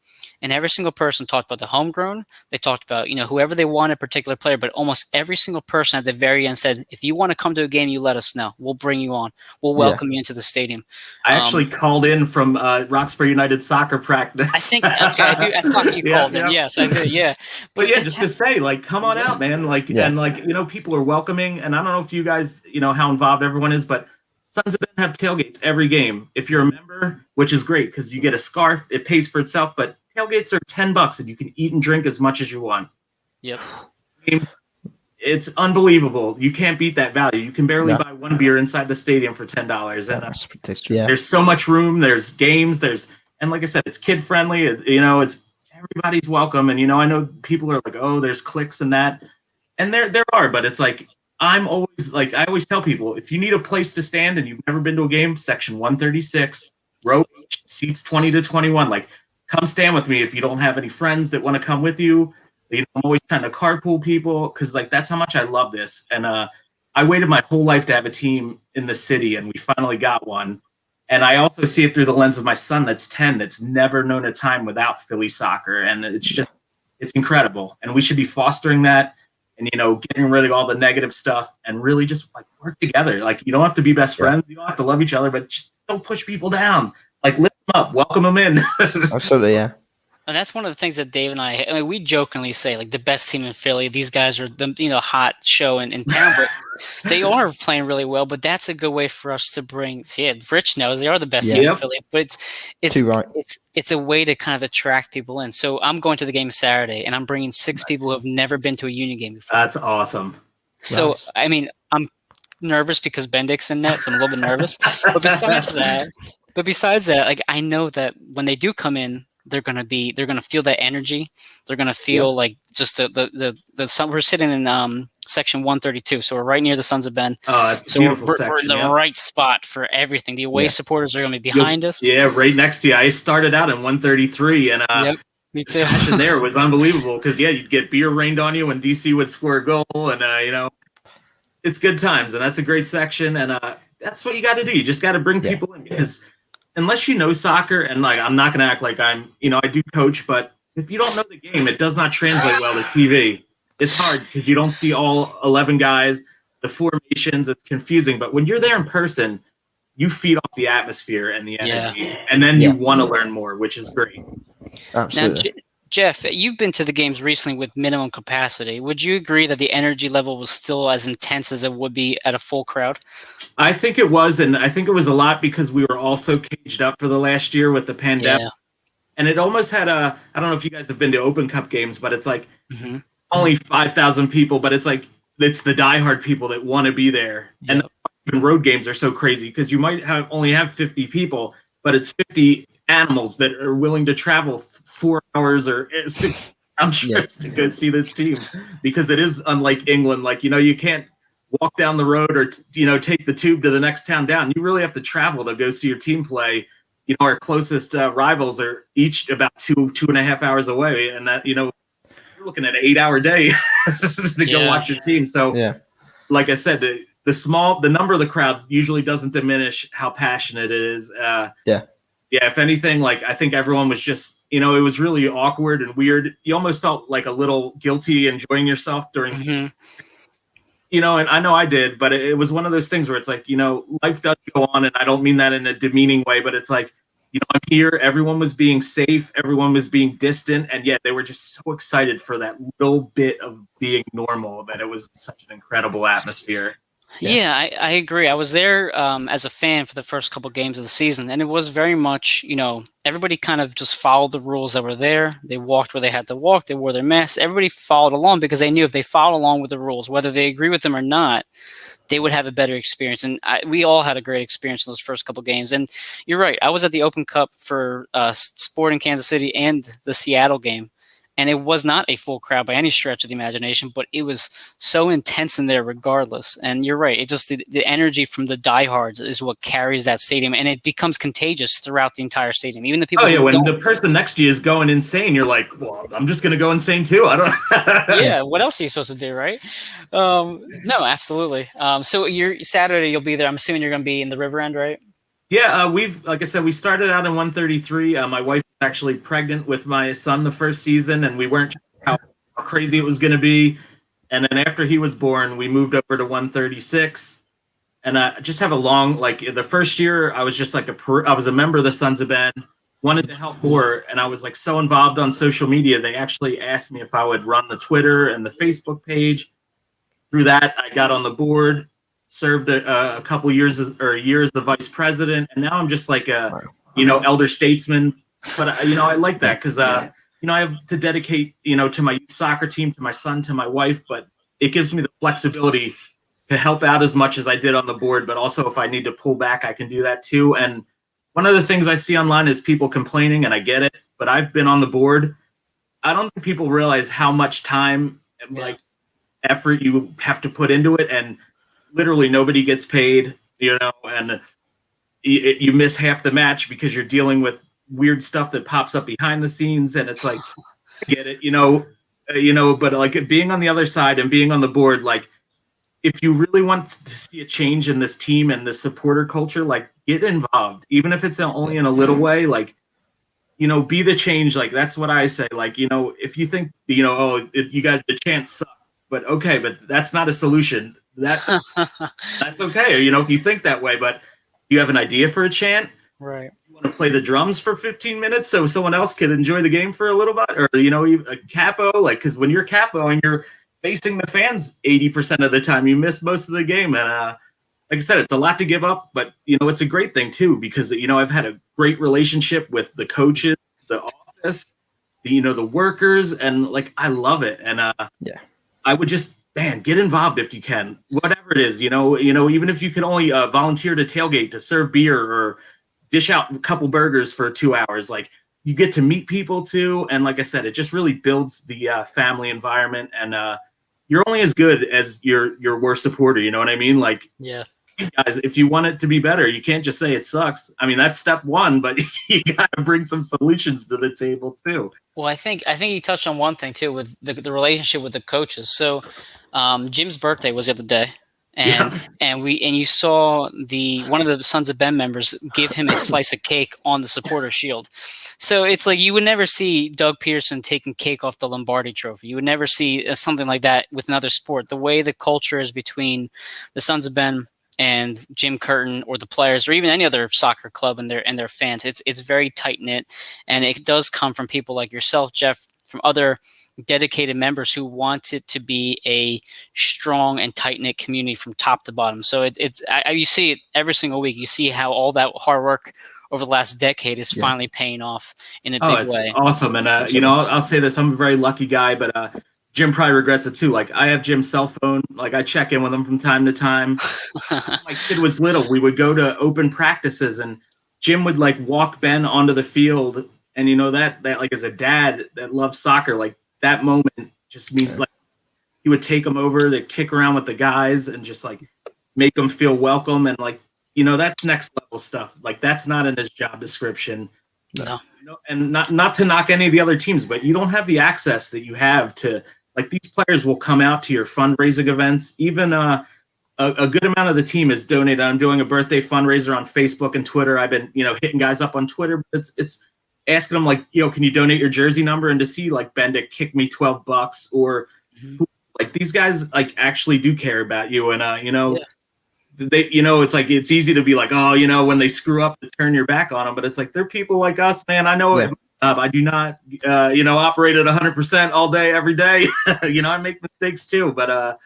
And every single person talked about the homegrown. They talked about, you know, whoever they wanted, a particular player. But almost every single person at the very end said, if you want to come to a game, you let us know. We'll bring you on. We'll welcome you into the stadium. I actually called in from Roxbury United soccer practice. I think, I thought you called in. Yes, I did. Yeah. But yeah, just to say, like, come on out, man. Like, and like, you know, people are welcoming. And I don't know if you guys, you know, how involved everyone is, but Sons of Ben have tailgates every game. If you're a member, which is great because you get a scarf, it pays for itself, but tailgates are $10 and you can eat and drink as much as you want. Yep. It's unbelievable. You can't beat that value. You can barely buy one beer inside the stadium for $10. And there's so much room. There's games. And like I said, it's kid friendly. You know, it's everybody's welcome. And, you know, I know people are like, oh, there's cliques and that. And there are, but it's like, I always tell people, if you need a place to stand and you've never been to a game, section 136, row H, seats 20 to 21, like, come stand with me if you don't have any friends that want to come with you. You know, I'm always trying to carpool people because, like, that's how much I love this. And I waited my whole life to have a team in the city, and we finally got one. And I also see it through the lens of my son that's 10, that's never known a time without Philly soccer. And it's incredible. And we should be fostering that and, you know, getting rid of all the negative stuff and really just, like, work together. Like, you don't have to be best friends. You don't have to love each other, but just don't push people down. Like, lift them up, welcome them in. Absolutely, yeah. And that's one of the things that Dave and I mean, we jokingly say, like, the best team in Philly. These guys are the, you know, hot show in town, but they are playing really well. But that's a good way for us to bring. See, Rich knows they are the best team in Philly, but it's a way to kind of attract people in. So I'm going to the game Saturday, and I'm bringing 6 people who have never been to a Union game before. That's awesome. So I mean, I'm nervous because Bendick's in net, so I'm a little bit nervous. But besides that, like, I know that when they do come in, they're gonna feel that energy. They're gonna feel like just the sun. We're sitting in section 132, so we're right near the Sons of Ben. Oh, that's a beautiful section. We're in the right spot for everything. The away supporters are gonna be behind us. Yeah, right next to you. I started out in 133, and me too. The passion there was unbelievable because you'd get beer rained on you when DC would score a goal, and you know, it's good times, and that's a great section, and that's what you got to do. You just got to bring people in because unless you know soccer, and like, I'm not going to act like I'm, you know, I do coach, but if you don't know the game, it does not translate well to TV. It's hard because you don't see all 11 guys, the formations. It's confusing, but when you're there in person, you feed off the atmosphere and the energy, and then you want to learn more, which is great. Absolutely. Now, Jeff, you've been to the games recently with minimum capacity. Would you agree that the energy level was still as intense as it would be at a full crowd? I think it was, and I think it was a lot because we were also caged up for the last year with the pandemic. Yeah. And it almost had I don't know if you guys have been to Open Cup games, but it's like only 5,000 people, but it's like, it's the diehard people that want to be there. Yeah. And even road games are so crazy because you might only have 50 people, but it's 50 animals that are willing to travel 4 hours or 6 round trips to go see this team, because it is unlike England. Like, you can't walk down the road or, take the tube to the next town down. You really have to travel to go see your team play. Our closest rivals are each about 2.5 hours away. And that, you're looking at an 8-hour day to go watch your team. So, like I said, the number of the crowd usually doesn't diminish how passionate it is. If anything, like, I think everyone was just, it was really awkward and weird. You almost felt like a little guilty enjoying yourself during, and I know I did, but it was one of those things where it's like, life does go on, and I don't mean that in a demeaning way, but it's like, I'm here. Everyone was being safe. Everyone was being distant. And yet they were just so excited for that little bit of being normal that it was such an incredible atmosphere. Yeah, I agree. I was there as a fan for the first couple games of the season, and it was very much, everybody kind of just followed the rules that were there. They walked where they had to walk. They wore their masks. Everybody followed along because they knew if they followed along with the rules, whether they agree with them or not, they would have a better experience. And we all had a great experience in those first couple games. And you're right. I was at the Open Cup for Sporting Kansas City and the Seattle game. And it was not a full crowd by any stretch of the imagination, but it was so intense in there regardless. And you're right. It just the energy from the diehards is what carries that stadium, and it becomes contagious throughout the entire stadium. Even the people. When the person next to you is going insane, you're like, well, I'm just going to go insane too. I don't. Yeah. What else are you supposed to do, right? No, absolutely. So Saturday you'll be there. I'm assuming you're going to be in the River End, right? Yeah, like I said, we started out in 133. My wife was actually pregnant with my son the first season, and we weren't sure how crazy it was going to be. And then after he was born, we moved over to 136. And I just have a long, like, the first year, I was just like I was a member of the Sons of Ben, wanted to help more, and I was like so involved on social media. They actually asked me if I would run the Twitter and the Facebook page. Through that, I got on the board. Served a couple years as the vice president, and now I'm just like a elder statesman. But I like that because I have to dedicate to my soccer team, to my son, to my wife. But it gives me the flexibility to help out as much as I did on the board. But also, if I need to pull back, I can do that too. And one of the things I see online is people complaining, and I get it. But I've been on the board. I don't think people realize how much time and effort you have to put into it, and literally nobody gets paid, and you miss half the match because you're dealing with weird stuff that pops up behind the scenes. And it's like, I get it, but like being on the other side and being on the board, like if you really want to see a change in this team and the supporter culture, like get involved, even if it's only in a little way, like, be the change. Like, that's what I say. Like, if you think, you got the chance suck, but okay, but that's not a solution. That's okay. If you think that way, but you have an idea for a chant, right? You want to play the drums for 15 minutes so someone else can enjoy the game for a little bit, or a capo, like, because when you're capo and you're facing the fans 80% of the time, you miss most of the game. And like I said, it's a lot to give up, but it's a great thing too, because I've had a great relationship with the coaches, the office, the workers, and like I love it. And I would just. Man, get involved if you can, whatever it is, even if you can only volunteer to tailgate, to serve beer, or dish out a couple burgers for 2 hours. Like, you get to meet people too. And like I said, it just really builds the family environment, and you're only as good as your worst supporter. You know what I mean? Like, guys, if you want it to be better, you can't just say it sucks. I mean, that's step one, but you got to bring some solutions to the table too. Well, I think you touched on one thing too, with the relationship with the coaches. So Jim's birthday was the other day, and you saw one of the Sons of Ben members give him a slice of cake on the supporter shield. So it's like you would never see Doug Peterson taking cake off the Lombardi Trophy. You would never see something like that with another sport. The way the culture is between the Sons of Ben and Jim Curtin, or the players, or even any other soccer club and their fans, it's very tight knit, and it does come from people like yourself, Jeff, from other dedicated members who want it to be a strong and tight knit community from top to bottom. So you see it every single week. You see how all that hard work over the last decade is finally paying off in a big way. Awesome. And I'll say this: I'm a very lucky guy, but Jim probably regrets it too. Like, I have Jim's cell phone. Like, I check in with him from time to time. My kid was little. We would go to open practices, and Jim would like walk Ben onto the field, and that like as a dad that loves soccer, like that moment just means like he would take them over to kick around with the guys and just like make them feel welcome, and like that's next level stuff. Like that's not in his job description. No. And not to knock any of the other teams, but you don't have the access that you have to, like, these players will come out to your fundraising events. Even a good amount of the team is donated. I'm doing a birthday fundraiser on Facebook and Twitter. I've been hitting guys up on Twitter. It's asking them like, can you donate your jersey number? And to see like Bendick kick me $12 or like these guys like actually do care about you, and they it's like it's easy to be like, oh, when they screw up to turn your back on them, but it's like they're people like us, man. I know I do not operate at 100% all day every day. I make mistakes too, but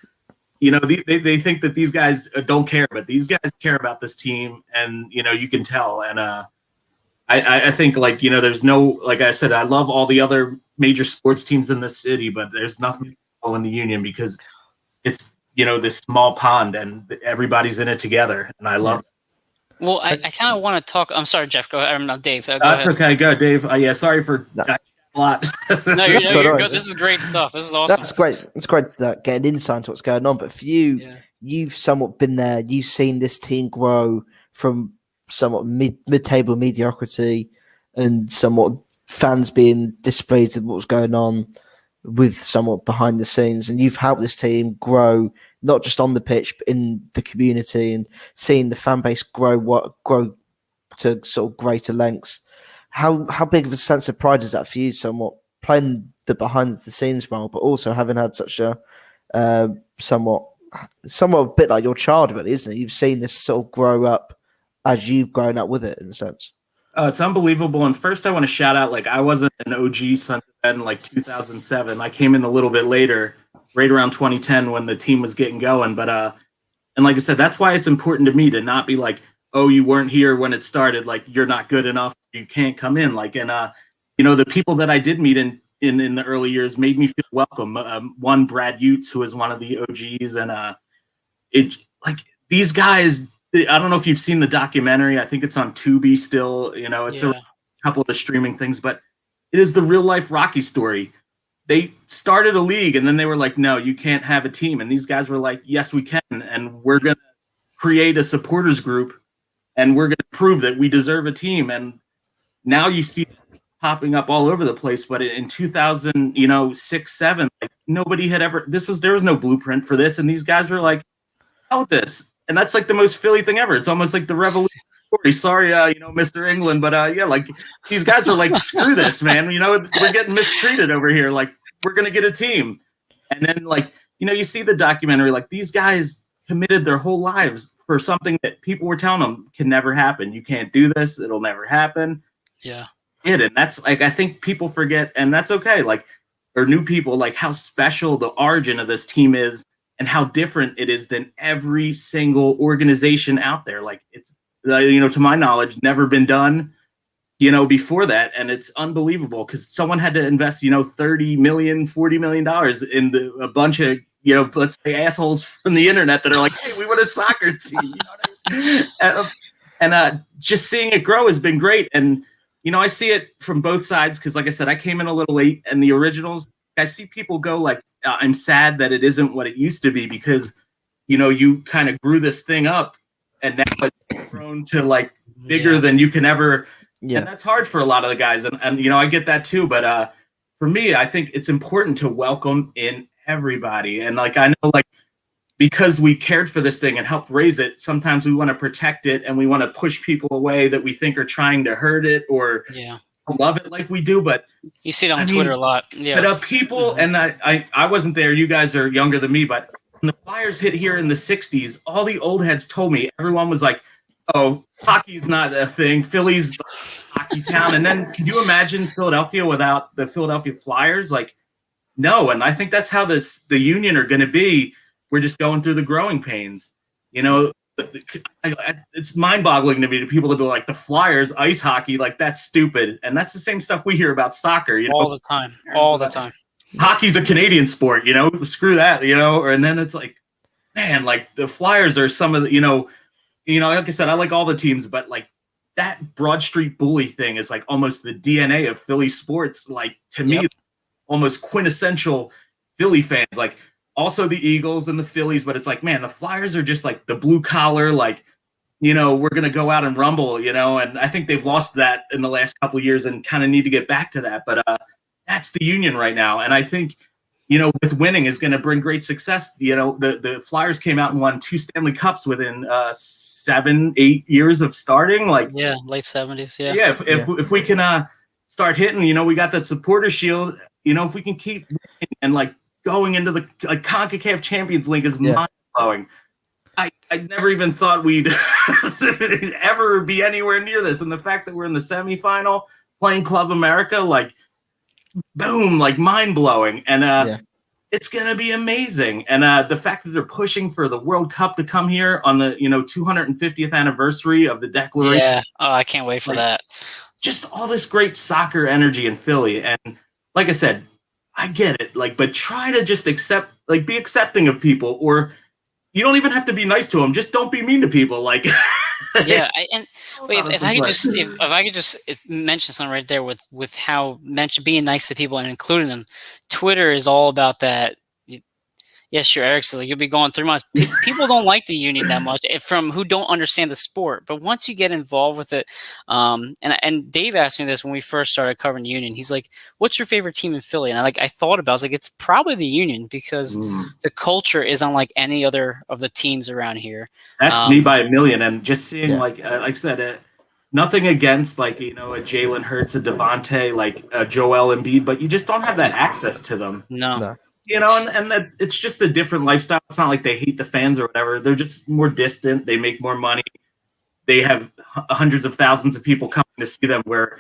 they think that these guys don't care, but these guys care about this team, and you can tell. And I think like there's no, like I said, I love all the other major sports teams in this city, but there's nothing in the Union because it's this small pond and everybody's in it together, and I love it. Well, I kind of want to talk. I'm sorry, Jeff. Go ahead. I'm not Dave. Go That's ahead. okay. Go, Dave. Yeah, sorry for a lot. No, you're good. This is great stuff. This is awesome. That's great. It's great getting insight into what's going on. But for you, you've somewhat been there. You've seen this team grow from somewhat mid-table mediocrity and somewhat fans being displeased with what's going on with somewhat behind the scenes, and you've helped this team grow not just on the pitch but in the community, and seeing the fan base grow to sort of greater lengths. How big of a sense of pride is that for you, somewhat playing the behind the scenes role, but also having had such a somewhat a bit like your child, really, isn't it? You've seen this sort of grow up as you've grown up with it, in a sense. It's unbelievable. And first I want to shout out, like, I wasn't an OG Sunday in like 2007. I came in a little bit later, right around 2010 when the team was getting going. But and like I said, that's why it's important to me to not be like, oh, you weren't here when it started, like you're not good enough, you can't come in. Like, and the people that I did meet in the early years made me feel welcome. One, Brad Utes, who is one of the OGs, and it like these guys. I don't know if you've seen the documentary. I think it's on Tubi still. It's a couple of the streaming things, but it is the real life Rocky story. They started a league and then they were like, no, you can't have a team. And these guys were like, yes, we can. And we're going to create a supporters group and we're going to prove that we deserve a team. And now you see it popping up all over the place. But in 2006, 7, like nobody had ever, there was no blueprint for this. And these guys were like, how about this? And that's like the most Philly thing ever. It's almost like the revolution story. Sorry, Mr. England, but like these guys are like, screw this, man. We're getting mistreated over here. Like we're gonna get a team. And then like, you see the documentary, like these guys committed their whole lives for something that people were telling them can never happen. You can't do this. It'll never happen. Yeah. And that's like, I think people forget, and that's okay. Like, or new people, like how special the origin of this team is. And how different it is than every single organization out there. Like it's, to my knowledge, never been done, before that. And it's unbelievable because someone had to invest, $30 million, $40 million in a bunch of, let's say assholes from the internet that are like, hey, we want a soccer team. And just seeing it grow has been great. And, I see it from both sides because, like I said, I came in a little late, and the originals, I see people go like, I'm sad that it isn't what it used to be because, you kind of grew this thing up and now it's grown to like bigger than you can ever. Yeah. And that's hard for a lot of the guys. And I get that too. But for me, I think it's important to welcome in everybody. And like, I know like, because we cared for this thing and helped raise it, sometimes we want to protect it and we want to push people away that we think are trying to hurt it or love it like we do. But you see it on Twitter a lot. Yeah. But people, and I wasn't there. You guys are younger than me, but when the Flyers hit here in the 60s, all the old heads told me, everyone was like, oh, hockey's not a thing. Philly's the hockey town. And then could you imagine Philadelphia without the Philadelphia Flyers? Like, no. And I think that's how the Union are going to be. We're just going through the growing pains. It's mind-boggling to me to people that be like the Flyers ice hockey, like that's stupid, and that's the same stuff we hear about soccer. All the time. Hockey's a Canadian sport, screw that, and then it's like, man, like the Flyers are some of the, like I said, I like all the teams, but like that Broad Street bully thing is like almost the DNA of Philly sports. Like, to me, almost quintessential Philly fans. Like, also the Eagles and the Phillies, but it's like, man, the Flyers are just like the blue collar, like, we're going to go out and rumble, and I think they've lost that in the last couple of years and kind of need to get back to that. But that's the Union right now. And I think, with winning is going to bring great success. The Flyers came out and won 2 Stanley Cups within 7-8 years of starting. Like, yeah, late 70s. Yeah. Yeah. If we can start hitting, we got that supporter shield, if we can keep winning and like going into the CONCACAF Champions League is mind blowing. I never even thought we'd ever be anywhere near this. And the fact that we're in the semifinal playing Club America, like, boom, like mind blowing. And it's going to be amazing. And the fact that they're pushing for the World Cup to come here on the, 250th anniversary of the Declaration. Yeah. Oh, I can't wait for that. Just all this great soccer energy in Philly. And like I said, I get it. Like, but try to just be accepting of people, or you don't even have to be nice to them. Just don't be mean to people. Like, yeah. If I could just mention something right there with how being nice to people and including them. Twitter is all about that. Yes, sure, Eric says, like, you'll be going 3 months. People don't like the Union that much from who don't understand the sport. But once you get involved with it, and Dave asked me this when we first started covering the Union. He's like, "What's your favorite team in Philly?" And I thought about it. I was like, it's probably the Union because the culture is unlike any other of the teams around here. That's me by a million. And just seeing, like I said, nothing against a Jalen Hurts, a Devontae, like Joel Embiid, but you just don't have that access to them. No. And that it's just a different lifestyle. It's not like they hate the fans or whatever. They're just more distant. They make more money. They have hundreds of thousands of people coming to see them. Where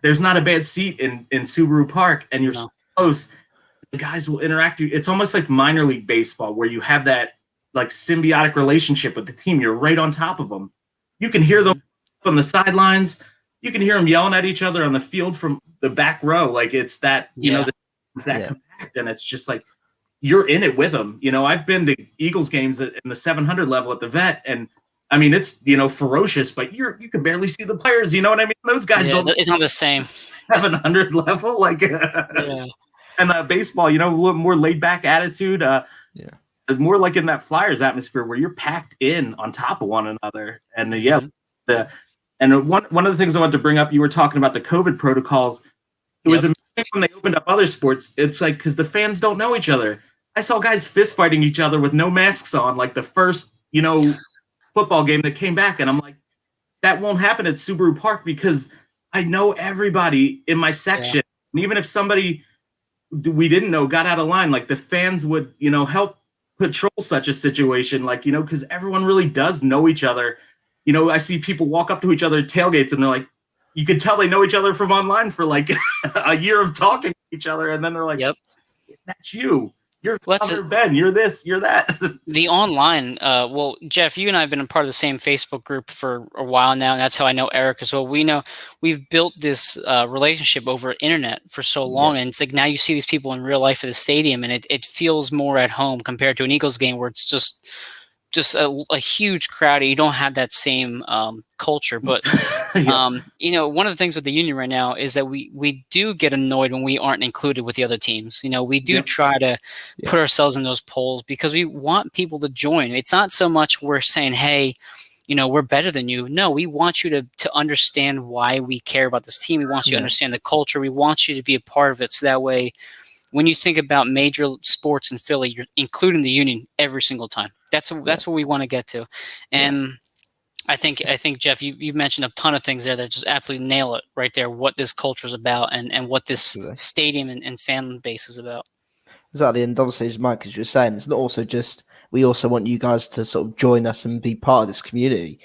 there's not a bad seat in Subaru Park, and you're so close. The guys will interact. It's almost like minor league baseball, where you have that like symbiotic relationship with the team. You're right on top of them. You can hear them on the sidelines. You can hear them yelling at each other on the field from the back row. Like, it's that it's that compact, and it's just like you're in it with them. I've been to Eagles games in the 700 level at the Vet, and I mean, it's ferocious, but you can barely see the players. You know what I mean? Those guys don't. It's not the same 700 level, like and baseball. A little more laid back attitude. More like in that Flyers atmosphere where you're packed in on top of one another, and and one of the things I wanted to bring up, you were talking about the COVID protocols. It was amazing when they opened up other sports. It's like, because the fans don't know each other. I saw guys fist fighting each other with no masks on, like the first, football game that came back. And I'm like, that won't happen at Subaru Park because I know everybody in my section. Yeah. And even if somebody we didn't know got out of line, like the fans would, help patrol such a situation, like, because everyone really does know each other. I see people walk up to each other at tailgates and they're like, you could tell they know each other from online for like a year of talking to each other. And then they're like, that's you. You're Father Ben. You're this. You're that. The online, well, Jeff, you and I have been a part of the same Facebook group for a while now, and that's how I know Eric as well. We've built this relationship over internet for so long, and it's like now you see these people in real life at the stadium, and it feels more at home compared to an Eagles game where it's just a huge crowd. You don't have that same culture, but one of the things with the Union right now is that we do get annoyed when we aren't included with the other teams. We do try to put ourselves in those polls because we want people to join. It's not so much we're saying, hey, we're better than you. No, we want you to understand why we care about this team. We want you to understand the culture. We want you to be a part of it. So that way, when you think about major sports in Philly, you're including the Union every single time. That's what we want to get to. And I think Jeff, you've mentioned a ton of things there that just absolutely nail it right there, what this culture is about and what this stadium and fan base is about. Exactly. And obviously, as Mike, as you're saying, it's not also just, we also want you guys to sort of join us and be part of this community.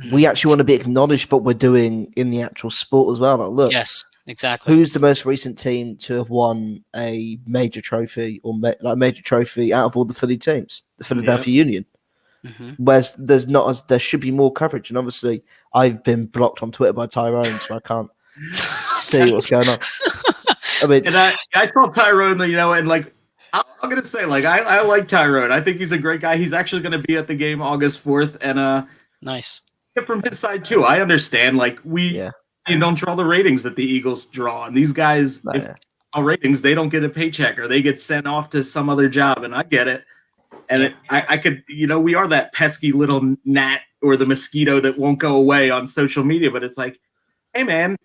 Mm-hmm. We actually want to be acknowledged for what we're doing in the actual sport as well. Like, look, yes, exactly. Who's the most recent team to have won a major trophy or major trophy out of all the Philly teams? The Philadelphia Union. Mm-hmm. Whereas there should be more coverage. And obviously, I've been blocked on Twitter by Tyrone, so I can't see what's going on. I mean, and I saw Tyrone, and like, I'm gonna say, like, I like Tyrone. I think he's a great guy. He's actually gonna be at the game August 4th, and nice. from his side too. I understand. Like you don't draw the ratings that the Eagles draw, and these guys, if ratings, they don't get a paycheck or they get sent off to some other job, and I get it. And I could, we are that pesky little gnat or the mosquito that won't go away on social media, but it's like, hey man,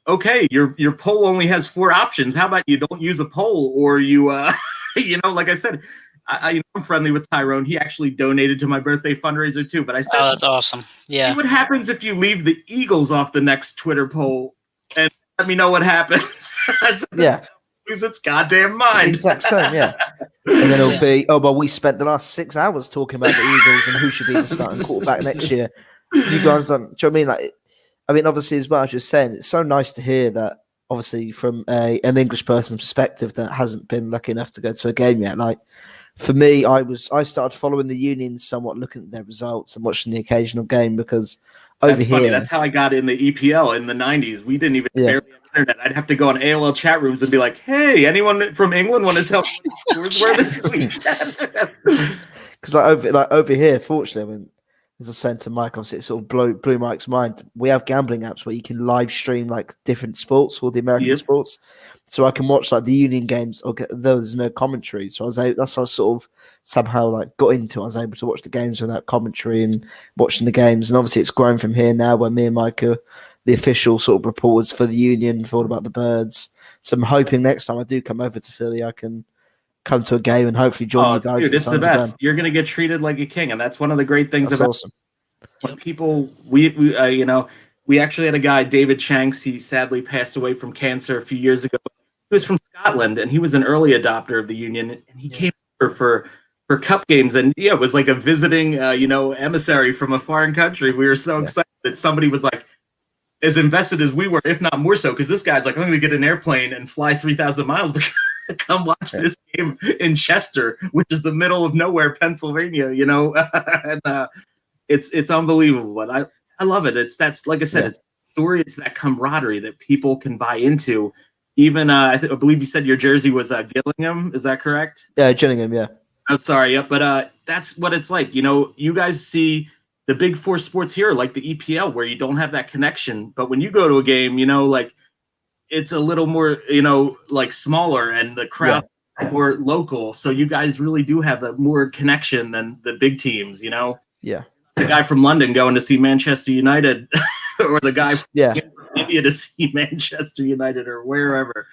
okay, your poll only has 4 options. How about you don't use a poll, or you, like I said, I'm friendly with Tyrone. He actually donated to my birthday fundraiser too. But I said, oh, that's awesome. Yeah. What happens if you leave the Eagles off the next Twitter poll and let me know what happens? I said, lose its goddamn mind. Exact same, yeah. And then it'll be, well, we spent the last 6 hours talking about the Eagles and who should be the starting quarterback next year. You guys don't, do you know what I mean? Obviously, as well as you're saying, it's so nice to hear that, obviously, from an English person's perspective that hasn't been lucky enough to go to a game yet. Like, for me, I started following the Union somewhat, looking at their results and watching the occasional game because over here... That's how I got in the EPL in the 90s. We didn't even barely have internet. I'd have to go on AOL chat rooms and be like, hey, anyone from England want to tell me where this week? Because over here, fortunately, I mean, as I said to Mike, obviously it sort of blew Mike's mind. We have gambling apps where you can live stream like different sports or the American sports, so I can watch like the Union games or there's no commentary. So that's how I sort of somehow like got into. I was able to watch the games without commentary and watching the games. And obviously it's grown from here now, where me and Mike are the official sort of reporters for the Union for All About the Birds. So I'm hoping next time I do come over to Philly, I can come to a game and hopefully join you guys. Dude, it's the best. You're going to get treated like a king, and that's one of the great things about awesome. When people, we actually had a guy, David Shanks. He sadly passed away from cancer a few years ago. He was from Scotland, and he was an early adopter of the Union, and he came over for cup games, and it was like a visiting, emissary from a foreign country. We were so excited that somebody was like as invested as we were, if not more so, because this guy's like, I'm going to get an airplane and fly 3,000 miles to come watch this game in Chester, which is the middle of nowhere, Pennsylvania, and it's unbelievable. But I love it. That's like I said, it's a story. It's that camaraderie that people can buy into. Even I believe you said your jersey was Gillingham. Is that correct? Yeah, Gillingham. Yeah. I'm sorry. Yeah, but that's what it's like. You guys see the big 4 sports here, like the EPL, where you don't have that connection. But when you go to a game, like it's a little more, like smaller, and the crowd more local. So you guys really do have the more connection than the big teams. Yeah. The guy from London going to see Manchester United, or the guy from India to see Manchester United, or wherever.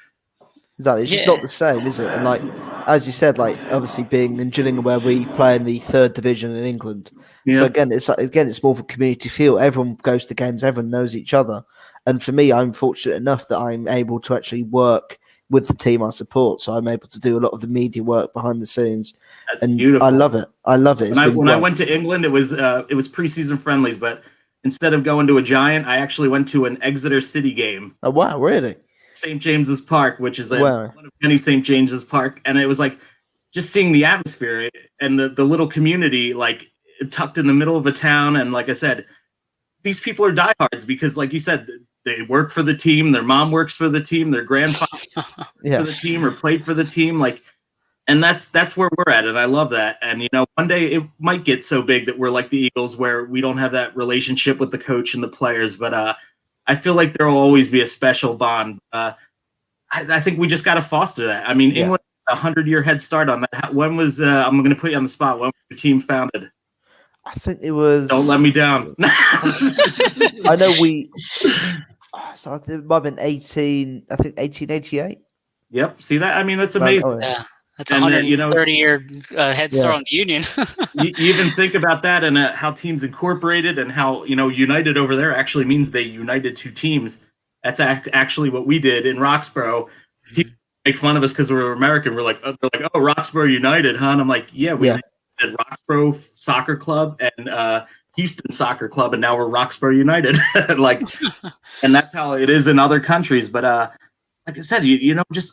Exactly, it's just not the same, is it? And like as you said, like obviously being in Gillingham, where we play in the 3rd division in England, so it's more of a community feel. Everyone goes to games, everyone knows each other, and for me, I'm fortunate enough that I'm able to actually work with the team I support, so I'm able to do a lot of the media work behind the scenes. That's beautiful. I love it. When I went to England, it was preseason friendlies, but instead of going to a Giant, I actually went to an Exeter City game. Oh wow, really? St. James's Park, which is one of many St. James's Park, and it was like just seeing the atmosphere and the little community, like tucked in the middle of a town. And like I said, these people are diehards because, like you said, they work for the team. Their mom works for the team. Their grandfather for the team or played for the team. And that's where we're at, and I love that. And one day it might get so big that we're like the Eagles, where we don't have that relationship with the coach and the players. But I feel like there will always be a special bond. I think we just got to foster that. I mean, England had a 100-year head start on that. When was I'm going to put you on the spot? When was your team founded? I think it was. Don't let me down. I know we. So I think it might have been 1888. Yep. See that? I mean, that's amazing. Yeah. That's a 130-year head start on the Union. you even think about that and how teams incorporated and how, united over there actually means they united 2 teams. That's actually what we did in Roxborough. People make fun of us because we're American. They're like, oh, Roxborough United, huh? And I'm like, yeah, we did Roxborough Soccer Club and Houston Soccer Club, and now we're Roxborough United. And that's how it is in other countries. But like I said,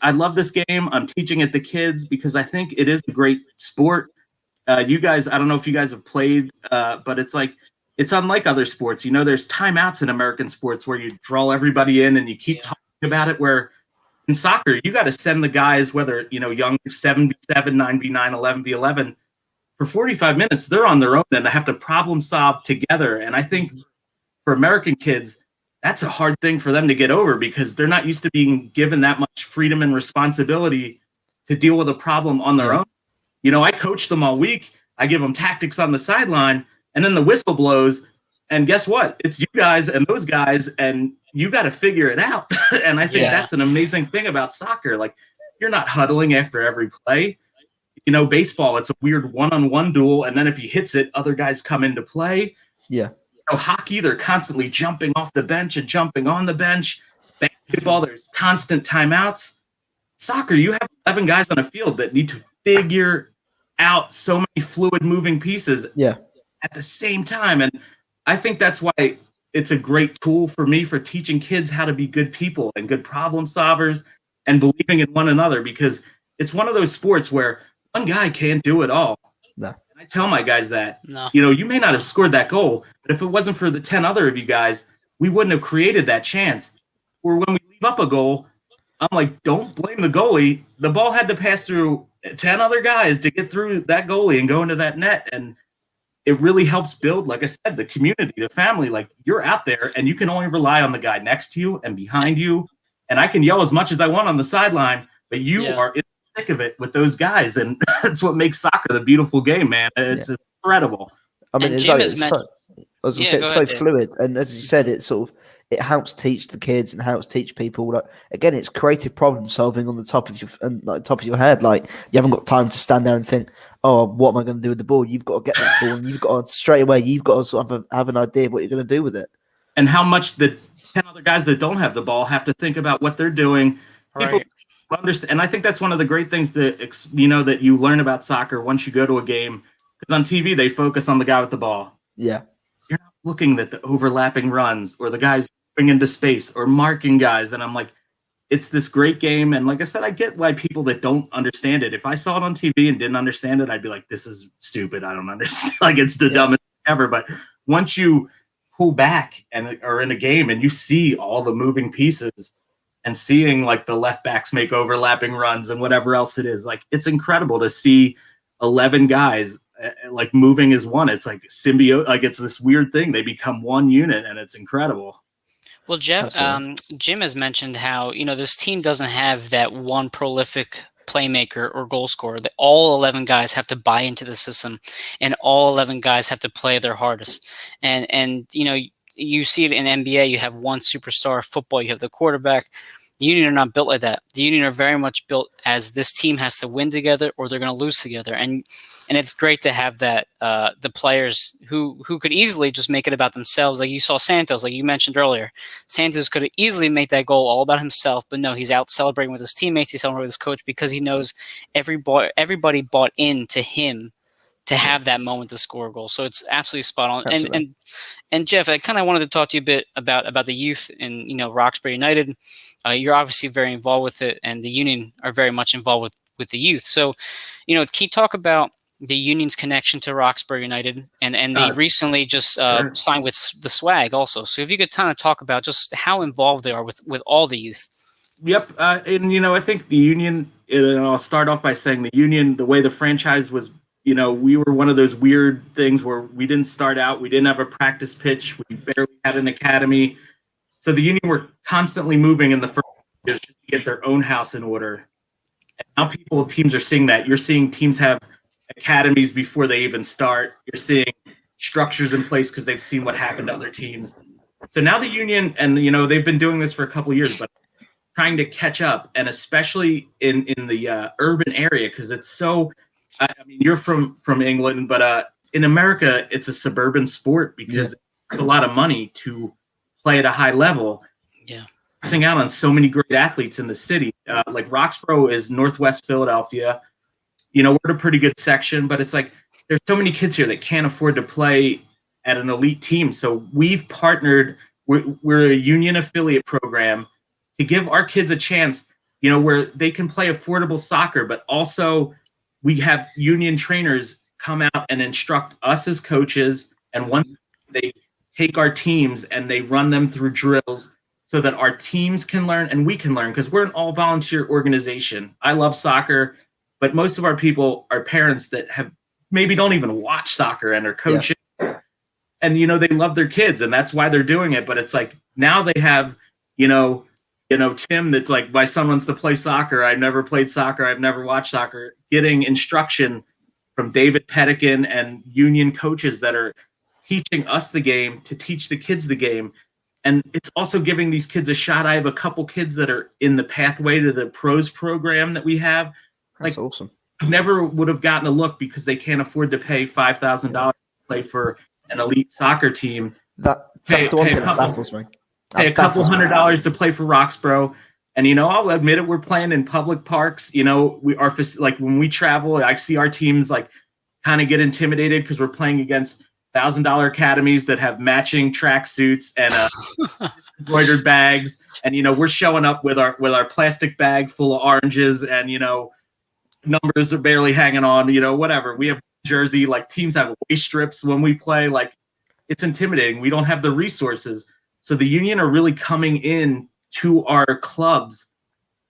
I love this game. I'm teaching it to kids because I think it is a great sport. You guys, I don't know if you guys have played, but it's unlike other sports. There's timeouts in American sports where you draw everybody in and you keep talking about it, where in soccer, you got to send the guys, whether, young 7v7, 9v9, 11v11, for 45 minutes, they're on their own and they have to problem solve together. And I think for American kids, that's a hard thing for them to get over because they're not used to being given that much freedom and responsibility to deal with a problem on their own. You know, I coach them all week. I give them tactics on the sideline, and then the whistle blows. And guess what? It's you guys and those guys, and you got to figure it out. And I think that's an amazing thing about soccer. Like, you're not huddling after every play. You know, baseball, it's a weird one-on-one duel, and then if he hits it, other guys come into play. Yeah. You know, hockey, they're constantly jumping off the bench and jumping on the bench. Basketball, there's constant timeouts. Soccer, you have 11 guys on a field that need to figure out so many fluid moving pieces at the same time. And I think that's why it's a great tool for me for teaching kids how to be good people and good problem solvers and believing in one another, because it's one of those sports where one guy can't do it all. No. And I tell my guys that, you know, you may not have scored that goal, but if it wasn't for the 10 other of you guys, we wouldn't have created that chance. Or when we leave up a goal, I'm like, don't blame the goalie. The ball had to pass through 10 other guys to get through that goalie and go into that net. And it really helps build, like I said, the community, the family. Like, you're out there and you can only rely on the guy next to you and behind you. And I can yell as much as I want on the sideline, but you are in the thick of it with those guys. And that's what makes soccer the beautiful game, man. It's incredible. I mean, it's so fluid. And as you said, it's sort of, it helps teach the kids and helps teach people. Like, again, it's creative problem solving on the top of your head. Like, you haven't got time to stand there and think, oh, what am I going to do with the ball? You've got to get that ball, and you've got to straight away. You've got to sort of have an idea of what you're going to do with it. And how much the 10 other guys that don't have the ball have to think about what they're doing. People understand, and I think that's one of the great things that that you learn about soccer once you go to a game. Because on TV they focus on the guy with the ball. Yeah. You're not looking at the overlapping runs or the guys going into space or marking guys. And I'm like, it's this great game. And like I said, I get why people that don't understand it. If I saw it on TV and didn't understand it, I'd be like, this is stupid. I don't understand. Like, it's the dumbest thing ever. But once you pull back and are in a game and you see all the moving pieces and seeing like the left backs make overlapping runs and whatever else it is, like, it's incredible to see 11 guys like moving as one. It's like symbiote, like it's this weird thing. They become one unit and it's incredible. Well, Jeff, Jim has mentioned how, this team doesn't have that one prolific playmaker or goal scorer. That all 11 guys have to buy into the system, and all 11 guys have to play their hardest. And you see it in NBA. You have one superstar. Football, you have the quarterback. The Union are not built like that. The Union are very much built as this team has to win together or they're going to lose together. And it's great to have that the players who could easily just make it about themselves. Like you saw Santos, like you mentioned earlier. Santos could easily make that goal all about himself, but no, he's out celebrating with his teammates. He's celebrating with his coach because he knows everybody bought into him to have that moment to score a goal. So it's absolutely spot on. And Jeff, I kind of wanted to talk to you a bit about the youth in Roxbury United. You're obviously very involved with it, and the Union are very much involved with the youth. So, can you talk about the Union's connection to Roxbury United, and they recently just signed with the Swag also. So if you could kind of talk about just how involved they are with all the youth. Yep. And, I think the Union, and I'll start off by saying the Union, the way the franchise was, we were one of those weird things where we didn't start out, we didn't have a practice pitch, we barely had an academy. So the Union were constantly moving in the first years just to get their own house in order. And now teams are seeing that. You're seeing teams have academies before they even start. You're seeing structures in place because they've seen what happened to other teams. So now the Union, and they've been doing this for a couple of years, but trying to catch up, and especially in the urban area, because it's so. I mean, you're from England, but in America, it's a suburban sport because it's a lot of money to play at a high level. Yeah, missing out on so many great athletes in the city. Like Roxborough is Northwest Philadelphia. We're in a pretty good section, but it's like there's so many kids here that can't afford to play at an elite team. So we've partnered. We're a Union affiliate program to give our kids a chance, where they can play affordable soccer, but also we have Union trainers come out and instruct us as coaches. And once they take our teams and they run them through drills so that our teams can learn and we can learn, because we're an all volunteer organization. I love soccer. But most of our people are parents that have maybe don't even watch soccer and are coaching. And, they love their kids and that's why they're doing it. But it's like now they have, Tim that's like, my son wants to play soccer. I've never played soccer. I've never watched soccer. Getting instruction from David Pedikin and union coaches that are teaching us the game to teach the kids the game. And it's also giving these kids a shot. I have a couple kids that are in the pathway to the pros program that we have. That's awesome. Never would have gotten a look because they can't afford to pay $5,000 to play for an elite soccer team. That's the one thing that baffles me. Pay a couple $100 to play for Roxborough. And, I'll admit it, we're playing in public parks. We are like when we travel, I see our teams like kind of get intimidated because we're playing against $1,000 academies that have matching track suits and embroidered bags. And, we're showing up with our plastic bag full of oranges and, numbers are barely hanging on, whatever. We have jersey, like teams have waist strips when we play. Like it's intimidating. We don't have the resources. So the union are really coming in to our clubs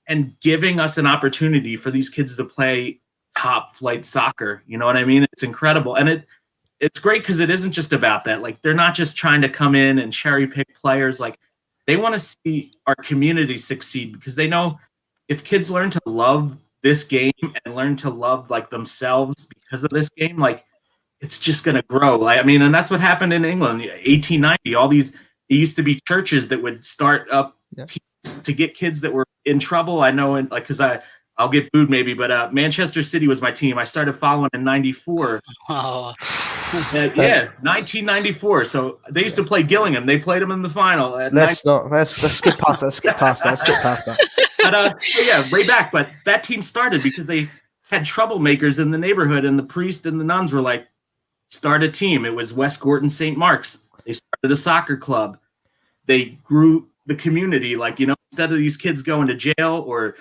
and giving us an opportunity for these kids to play top flight soccer. You know what I mean? It's incredible. And it's great because it isn't just about that. Like they're not just trying to come in and cherry pick players. Like they want to see our community succeed because they know if kids learn to love this game and learn to love like themselves because of this game, like it's just going to grow. And that's what happened in England, 1890, it used to be churches that would start up teams to get kids that were in trouble. I know, because I'll get booed maybe, but Manchester City was my team. I started following in 94. Oh. 1994. So they used to play Gillingham. They played them in the final. Let's skip past that. Skip past that. But way back. But that team started because they had troublemakers in the neighborhood, and the priest and the nuns were like, start a team. It was West Gorton St. Mark's. They started a soccer club. They grew the community. Like, instead of these kids going to jail or,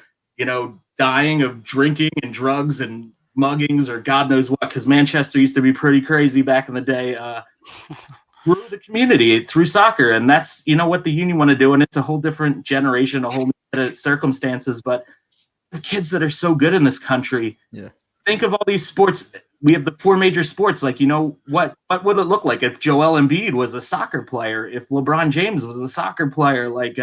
dying of drinking and drugs and muggings or God knows what, because Manchester used to be pretty crazy back in the day, grew the community through soccer. And that's, what the union want to do. And it's a whole different generation, a whole new set of circumstances. But the kids that are so good in this country, think of all these sports. We have the 4 major sports. Like, what would it look like if Joel Embiid was a soccer player, if LeBron James was a soccer player, like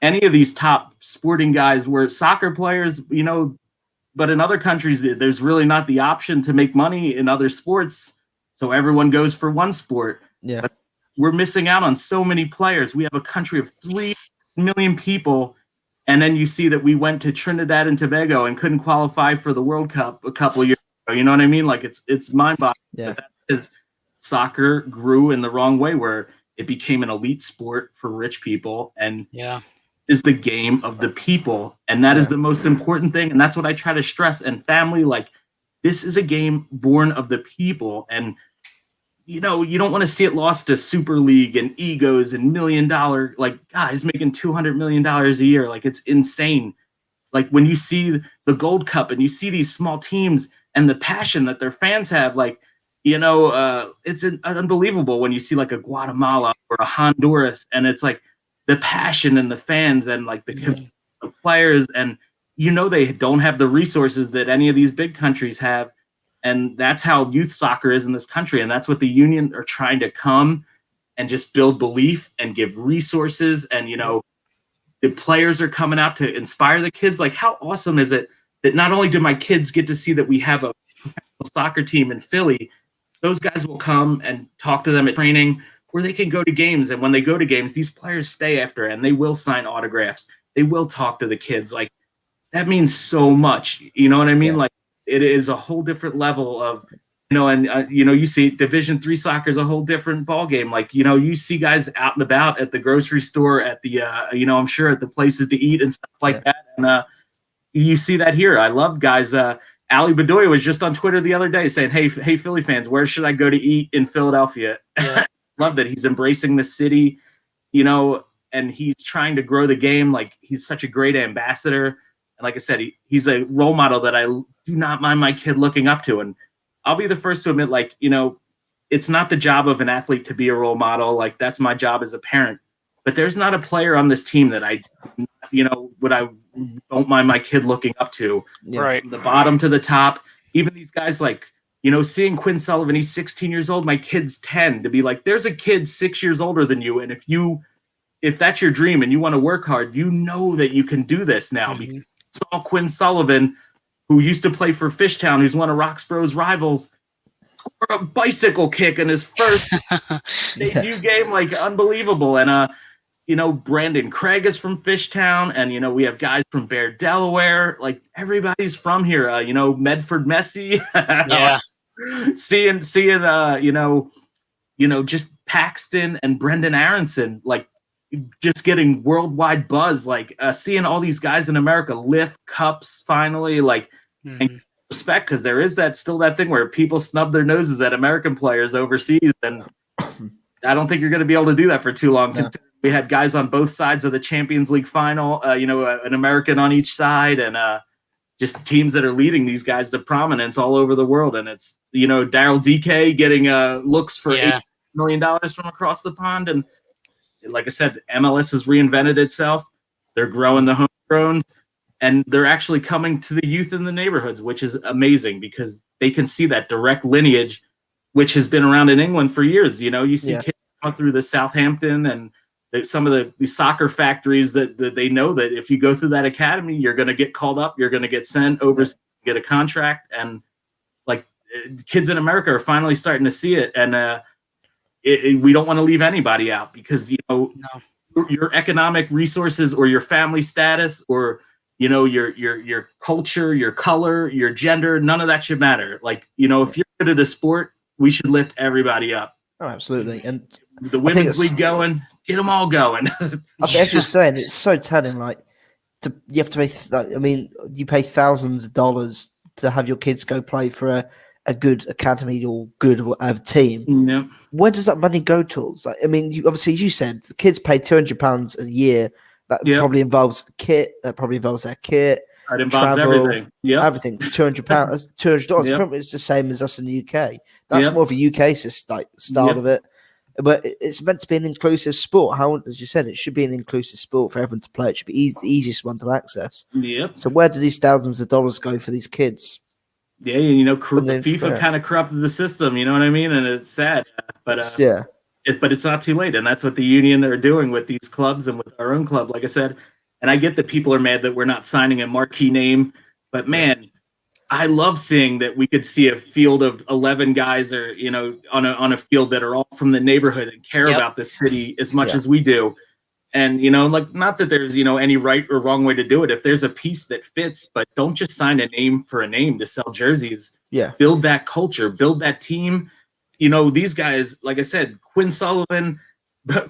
any of these top sporting guys were soccer players, but in other countries, there's really not the option to make money in other sports. So everyone goes for one sport. Yeah. But we're missing out on so many players. We have a country of 3 million people. And then you see that we went to Trinidad and Tobago and couldn't qualify for the World Cup a couple of years ago. You know what I mean? Like it's mind-boggling. Yeah. That is, soccer grew in the wrong way where it became an elite sport for rich people and is the game of the people. And that is the most important thing. And that's what I try to stress. And family, like this is a game born of the people. And you don't want to see it lost to Super League and egos and $1 million, like guys making $200 million a year. Like it's insane. Like when you see the Gold Cup and you see these small teams and the passion that their fans have, like, it's unbelievable when you see like a Guatemala or a Honduras and it's like the passion and the fans and like the players and, they don't have the resources that any of these big countries have. And that's how youth soccer is in this country. And that's what the union are trying to come and just build belief and give resources. And, the players are coming out to inspire the kids. Like, how awesome is it that not only do my kids get to see that we have a professional soccer team in Philly, those guys will come and talk to them at training where they can go to games. And when they go to games, these players stay after and they will sign autographs. They will talk to the kids. Like, that means so much. You know what I mean? Yeah. Like, it is a whole different level of, you see Division III soccer is a whole different ball game. Like, you see guys out and about at the grocery store, at the, I'm sure at the places to eat and stuff like that. And you see that here. I love guys. Ali Bedoya was just on Twitter the other day saying, hey, Philly fans, where should I go to eat in Philadelphia? Yeah. Love that he's embracing the city, and he's trying to grow the game. Like, he's such a great ambassador. And like I said, he's a role model that I do not mind my kid looking up to. And I'll be the first to admit, like, it's not the job of an athlete to be a role model. Like, that's my job as a parent. But there's not a player on this team that I don't mind my kid looking up to. Right. From the bottom to the top. Even these guys like seeing Quinn Sullivan, he's 16 years old, my kid's 10, to be like, there's a kid 6 years older than you, and if that's your dream and you want to work hard, you know that you can do this now. Because you saw Quinn Sullivan, who used to play for Fishtown, who's one of Roxborough's rivals, score a bicycle kick in his first debut game, like unbelievable. And Brandon Craig is from Fishtown, and we have guys from Bear, Delaware. Like everybody's from here. Medford Messi. Yeah. seeing just Paxton and Brendan Aronson, like just getting worldwide buzz, like seeing all these guys in America lift cups finally, like and respect, because there is still that thing where people snub their noses at American players overseas, and I don't think you're going to be able to do that for too long. No. We had guys on both sides of the Champions League final, an American on each side, and just teams that are leading these guys to prominence all over the world. And it's, Daryl DK getting looks for $8 million from across the pond. And like I said, MLS has reinvented itself. They're growing the homegrowns, and they're actually coming to the youth in the neighborhoods, which is amazing because they can see that direct lineage, which has been around in England for years. You see kids come through the Southampton and some of the soccer factories that they know that if you go through that academy, you're going to get called up, you're going to get sent overseas, get a contract. And like kids in America are finally starting to see it. And we don't want to leave anybody out because, your economic resources or your family status or, your culture, your color, your gender, none of that should matter. Like, if you're good at a sport, we should lift everybody up. Oh, absolutely. And the women's league going, get them all going. I think, as you're saying, it's so telling. Like, you have to pay. You pay thousands of dollars to have your kids go play for a good academy or good team. Yep. Where does that money go towards? Like, obviously, you said the kids pay £200 a year. That probably involves the kit. That probably involves their kit. That involves travel, everything. Yeah, everything for £200. That's $200. Yep. Probably it's the same as us in the UK. That's more of a UK style of it. But it's meant to be an inclusive sport. How, as you said, it should be an inclusive sport for everyone to play. It should be the easiest one to access. Yep. So where do these thousands of dollars go for these kids? Yeah, FIFA kind of corrupted the system. You know what I mean? And it's sad, but but it's not too late. And that's what the union are doing with these clubs and with our own club. Like I said, and I get that people are mad that we're not signing a marquee name, but man, I love seeing that we could see a field of 11 guys or, on a field that are all from the neighborhood and care about the city as much as we do. And, not that there's, any right or wrong way to do it. If there's a piece that fits, but don't just sign a name for a name to sell jerseys. Yeah. Build that culture, build that team. These guys, like I said, Quinn Sullivan,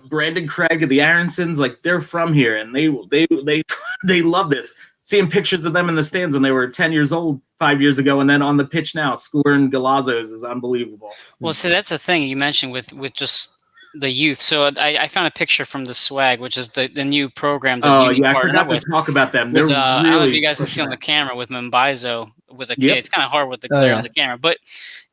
Brandon Craig, the Aronsons, like they're from here and they love this. Seeing pictures of them in the stands when they were 10 years old 5 years ago and then on the pitch now scoring golazzos is unbelievable. Well, so that's the thing you mentioned with just the youth. So I found a picture from the Swag, which is the new program. I forgot to talk about them. They're really I don't know if you guys can see on the camera with Mbaizo with a kid. Yep. It's kind of hard with the glare on the camera. But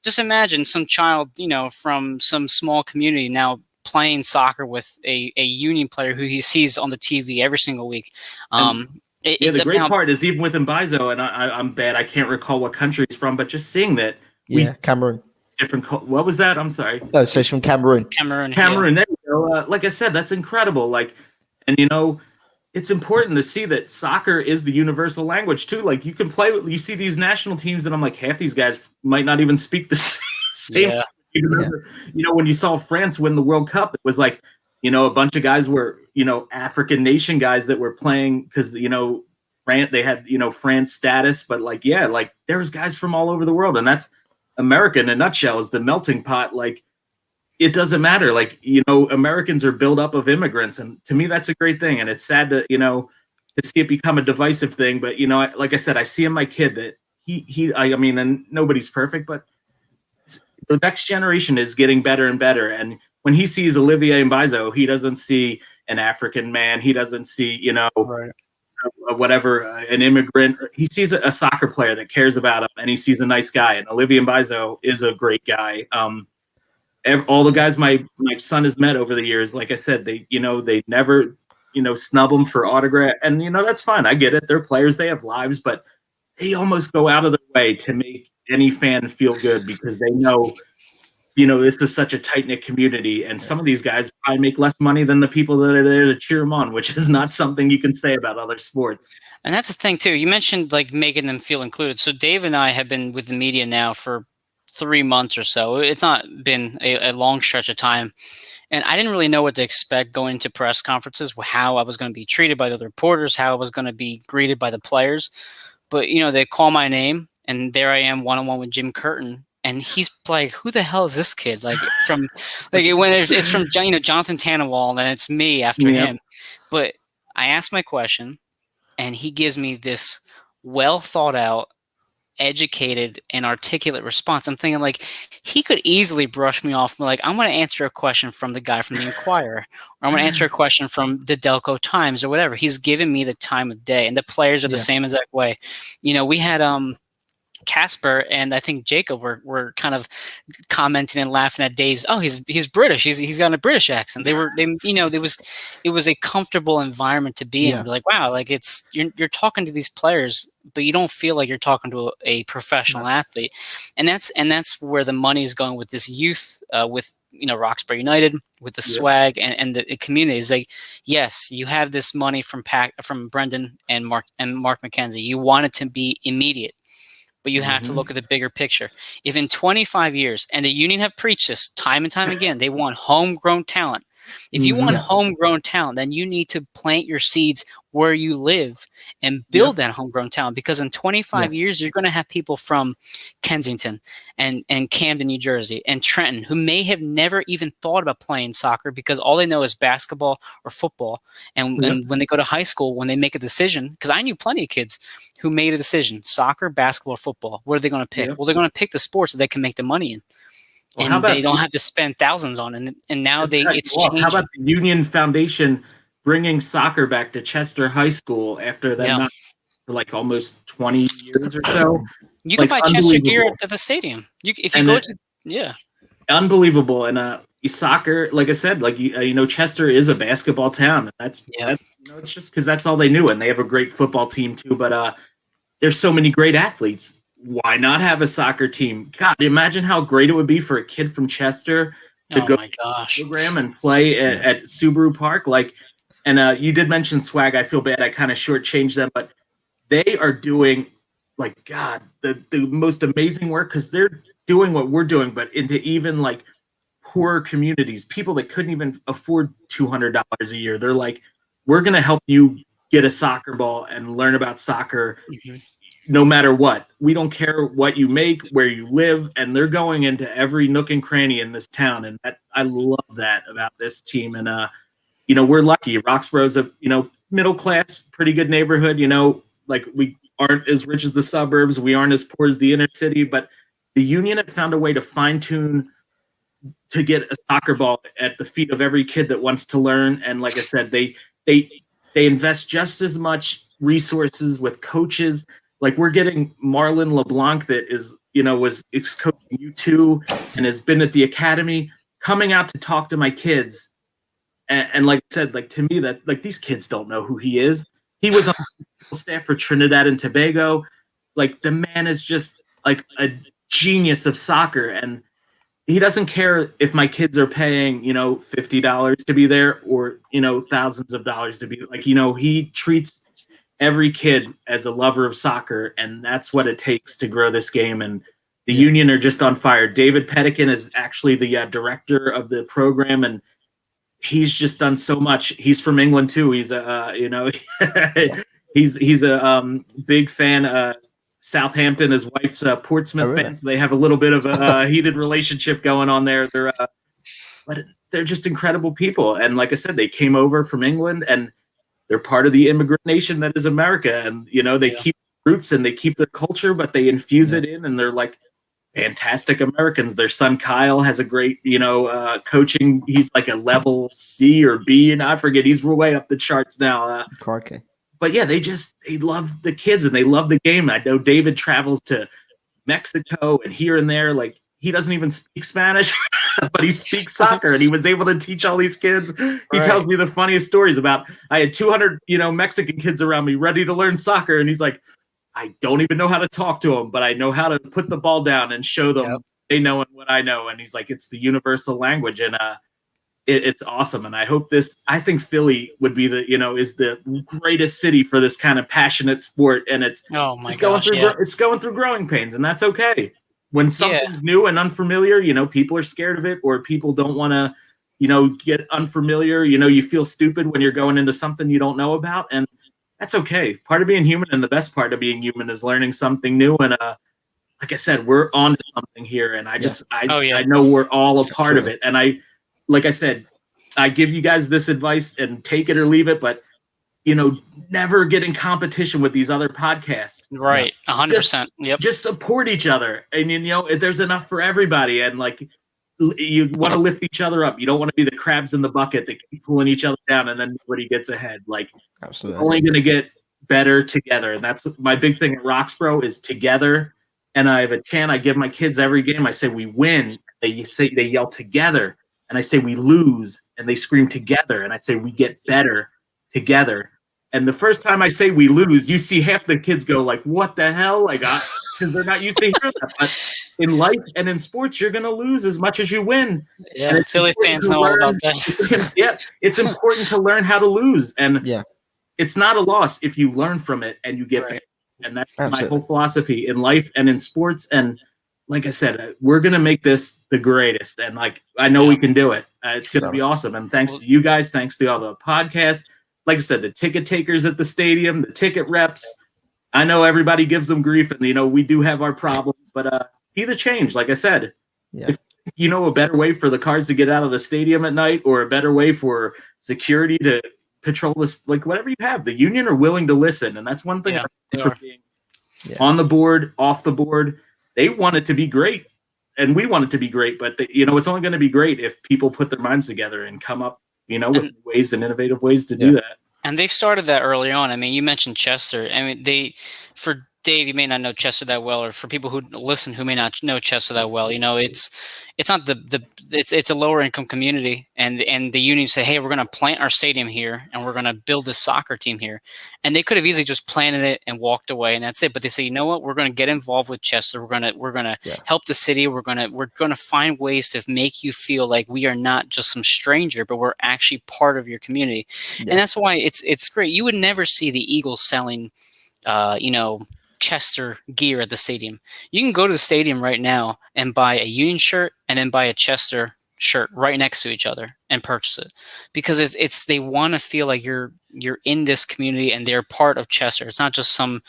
just imagine some child, from some small community now playing soccer with a union player who he sees on the TV every single week. The great part is even with Mbaizo, and I'm bad, I can't recall what country he's from, but just seeing that. Cameroon. What was that? I'm sorry. Oh, so it's from Cameroon. Cameroon. There you go. Like I said, that's incredible. Like, and it's important to see that soccer is the universal language too. Like you can play with, you see these national teams, and I'm like, half these guys might not even speak the same. When you saw France win the World Cup, it was like, a bunch of guys were, African nation guys that were playing because, France, they had, France status, but there was guys from all over the world. And that's America in a nutshell, is the melting pot. Like, it doesn't matter. Like, Americans are built up of immigrants. And to me, that's a great thing. And it's sad to, to see it become a divisive thing. But, like I said, I see in my kid that and nobody's perfect, but the next generation is getting better and better. And when he sees Olivier Mbaizo, he doesn't see an African man. He doesn't see, an immigrant. He sees a soccer player that cares about him, and he sees a nice guy. And Olivier Mbaizo is a great guy. All the guys my son has met over the years, like I said, they never, snub him for autograph. And, that's fine. I get it. They're players. They have lives, but they almost go out of their way to make any fan feel good because they know, this is such a tight-knit community, and some of these guys probably make less money than the people that are there to cheer them on, which is not something you can say about other sports. And that's the thing too. You mentioned like making them feel included. So Dave and I have been with the media now for 3 months or so. It's not been a long stretch of time. And I didn't really know what to expect going into press conferences, how I was going to be treated by the other reporters, how I was going to be greeted by the players. But, they call my name, and there I am one-on-one with Jim Curtin. And he's like, who the hell is this kid? Like, when it's from Jonathan Tannenwald, and it's me after him. But I asked my question, and he gives me this well-thought-out, educated and articulate response. I'm thinking like he could easily brush me off. Like, I'm going to answer a question from the guy from the Inquirer, or I'm going to answer a question from the Delco Times or whatever. He's given me the time of day, and the players are the same exact way. We had Casper and I think Jacob were kind of commenting and laughing at Dave's. Oh, he's British. He's got a British accent. It was a comfortable environment to be in. Be like, wow, like you're talking to these players, but you don't feel like you're talking to a professional athlete. And that's where the money is going with this youth, with Roxbury United, with the swag and the community. Is like, yes, you have this money from Brendan and Mark McKenzie. You want it to be immediate. But you have to look at the bigger picture. If in 25 years, and the union have preached this time and time again, they want homegrown talent. If you want homegrown talent, then you need to plant your seeds where you live and build that homegrown talent. Because in 25 years, you're going to have people from Kensington and Camden, New Jersey, and Trenton who may have never even thought about playing soccer because all they know is basketball or football. And when they go to high school, when they make a decision, because I knew plenty of kids who made a decision, soccer, basketball, or football, what are they going to pick? Well, they're going to pick the sports that they can make the money in. Well, and they don't have to spend thousands on it. And now it's changing. How about the Union Foundation bringing soccer back to Chester High School after that not for like almost 20 years or so? You can buy Chester gear at the stadium. Unbelievable. And soccer, like I said, like Chester is a basketball town. That's it's just because that's all they knew, and they have a great football team too. But there's so many great athletes. Why not have a soccer team? God, imagine how great it would be for a kid from Chester to go to the program and play at Subaru Park. And you did mention swag. I feel bad. I kind of shortchanged them, but they are doing the most amazing work because they're doing what we're doing, but into even like poorer communities, people that couldn't even afford $200 a year. They're like, we're going to help you get a soccer ball and learn about soccer. No matter what. We don't care what you make, where you live, and they're going into every nook and cranny in this town. And I love that about this team. And we're lucky. Roxborough's a middle class, pretty good neighborhood. Like we aren't as rich as the suburbs, we aren't as poor as the inner city, but the Union have found a way to fine tune to get a soccer ball at the feet of every kid that wants to learn. And like I said, they invest just as much resources with coaches. Like we're getting Marlon LeBlanc that is, was ex-coaching U2 and has been at the academy, coming out to talk to my kids. And like I said, like to me, that like these kids don't know who he is. He was on the staff for Trinidad and Tobago. Like the man is just like a genius of soccer. And he doesn't care if my kids are paying, $50 to be there or, thousands of dollars to be like, he treats every kid as a lover of soccer, and that's what it takes to grow this game. And the Union are just on fire. David Pedikin is actually the director of the program, and he's just done so much. He's from England too. He's he's a big fan. Southampton, his wife's a Portsmouth fan, so they have a little bit of a heated relationship going on there. But they're just incredible people, and like I said, they came over from England and they're part of the immigrant nation that is America. And, they keep roots and they keep their culture, but they infuse it in, and they're like fantastic Americans. Their son, Kyle, has a great, coaching. He's like a level C or B, and I forget. He's way up the charts now. But yeah, they love the kids and they love the game. I know David travels to Mexico and here and there. Like he doesn't even speak Spanish, but he speaks soccer, and he was able to teach all these kids. He tells me the funniest stories about, I had 200, Mexican kids around me ready to learn soccer. And he's like, I don't even know how to talk to them, but I know how to put the ball down and show them they know and what I know. And he's like, it's the universal language. And it's awesome. And I hope I think Philly would be is the greatest city for this kind of passionate sport. And it's going through growing pains, and that's okay. When something's new and unfamiliar, people are scared of it, or people don't want to, get unfamiliar. You feel stupid when you're going into something you don't know about. And that's okay. Part of being human, and the best part of being human, is learning something new. And like I said, we're on to something here, and I know we're all a part of it. And like I said, I give you guys this advice, and take it or leave it, but never get in competition with these other podcasts. Right, 100%. Yep. Just support each other, and there's enough for everybody, and like you want to lift each other up. You don't want to be the crabs in the bucket that keep pulling each other down, and then nobody gets ahead. Like, absolutely, we're only going to get better together, and that's my big thing at Roxborough is together. And I have a chant I give my kids every game. I say we win. They yell together, and I say we lose, and they scream together, and I say we get better together. And the first time I say we lose, you see half the kids go like, "What the hell?" Like, because they're not used to hearing that. But in life and in sports, you're going to lose as much as you win. Yeah, and Philly fans know all about that. Yeah, it's important to learn how to lose, and it's not a loss if you learn from it and you get better. And that's my whole philosophy in life and in sports. And like I said, we're going to make this the greatest. And like, I know we can do it. It's going to be awesome. And thanks to you guys, thanks to all the podcasts. Like I said, the ticket takers at the stadium, the ticket reps. I know everybody gives them grief, and we do have our problems, but be the change. Like I said, if a better way for the cars to get out of the stadium at night, or a better way for security to patrol this, like whatever you have, the union are willing to listen. And that's one thing for being on the board, off the board. They want it to be great, and we want it to be great, but it's only going to be great if people put their minds together and come up with ways and innovative ways to do that. And they've started that early on. I mean, you mentioned Chester. I mean, for Dave, you may not know Chester that well, or for people who listen who may not know Chester that well, it's not it's a lower income community, and the union say, hey, we're going to plant our stadium here, and we're going to build a soccer team here, and they could have easily just planted it and walked away, and that's it. But they say, you know what, we're going to get involved with Chester. We're going to help the city. We're going to find ways to make you feel like we are not just some stranger, but we're actually part of your community, and that's why it's great. You would never see the Eagles selling, Chester gear at the stadium. You can go to the stadium right now and buy a Union shirt and then buy a Chester shirt right next to each other and purchase it, because it's they want to feel like you're in this community and they're part of Chester. It's not just some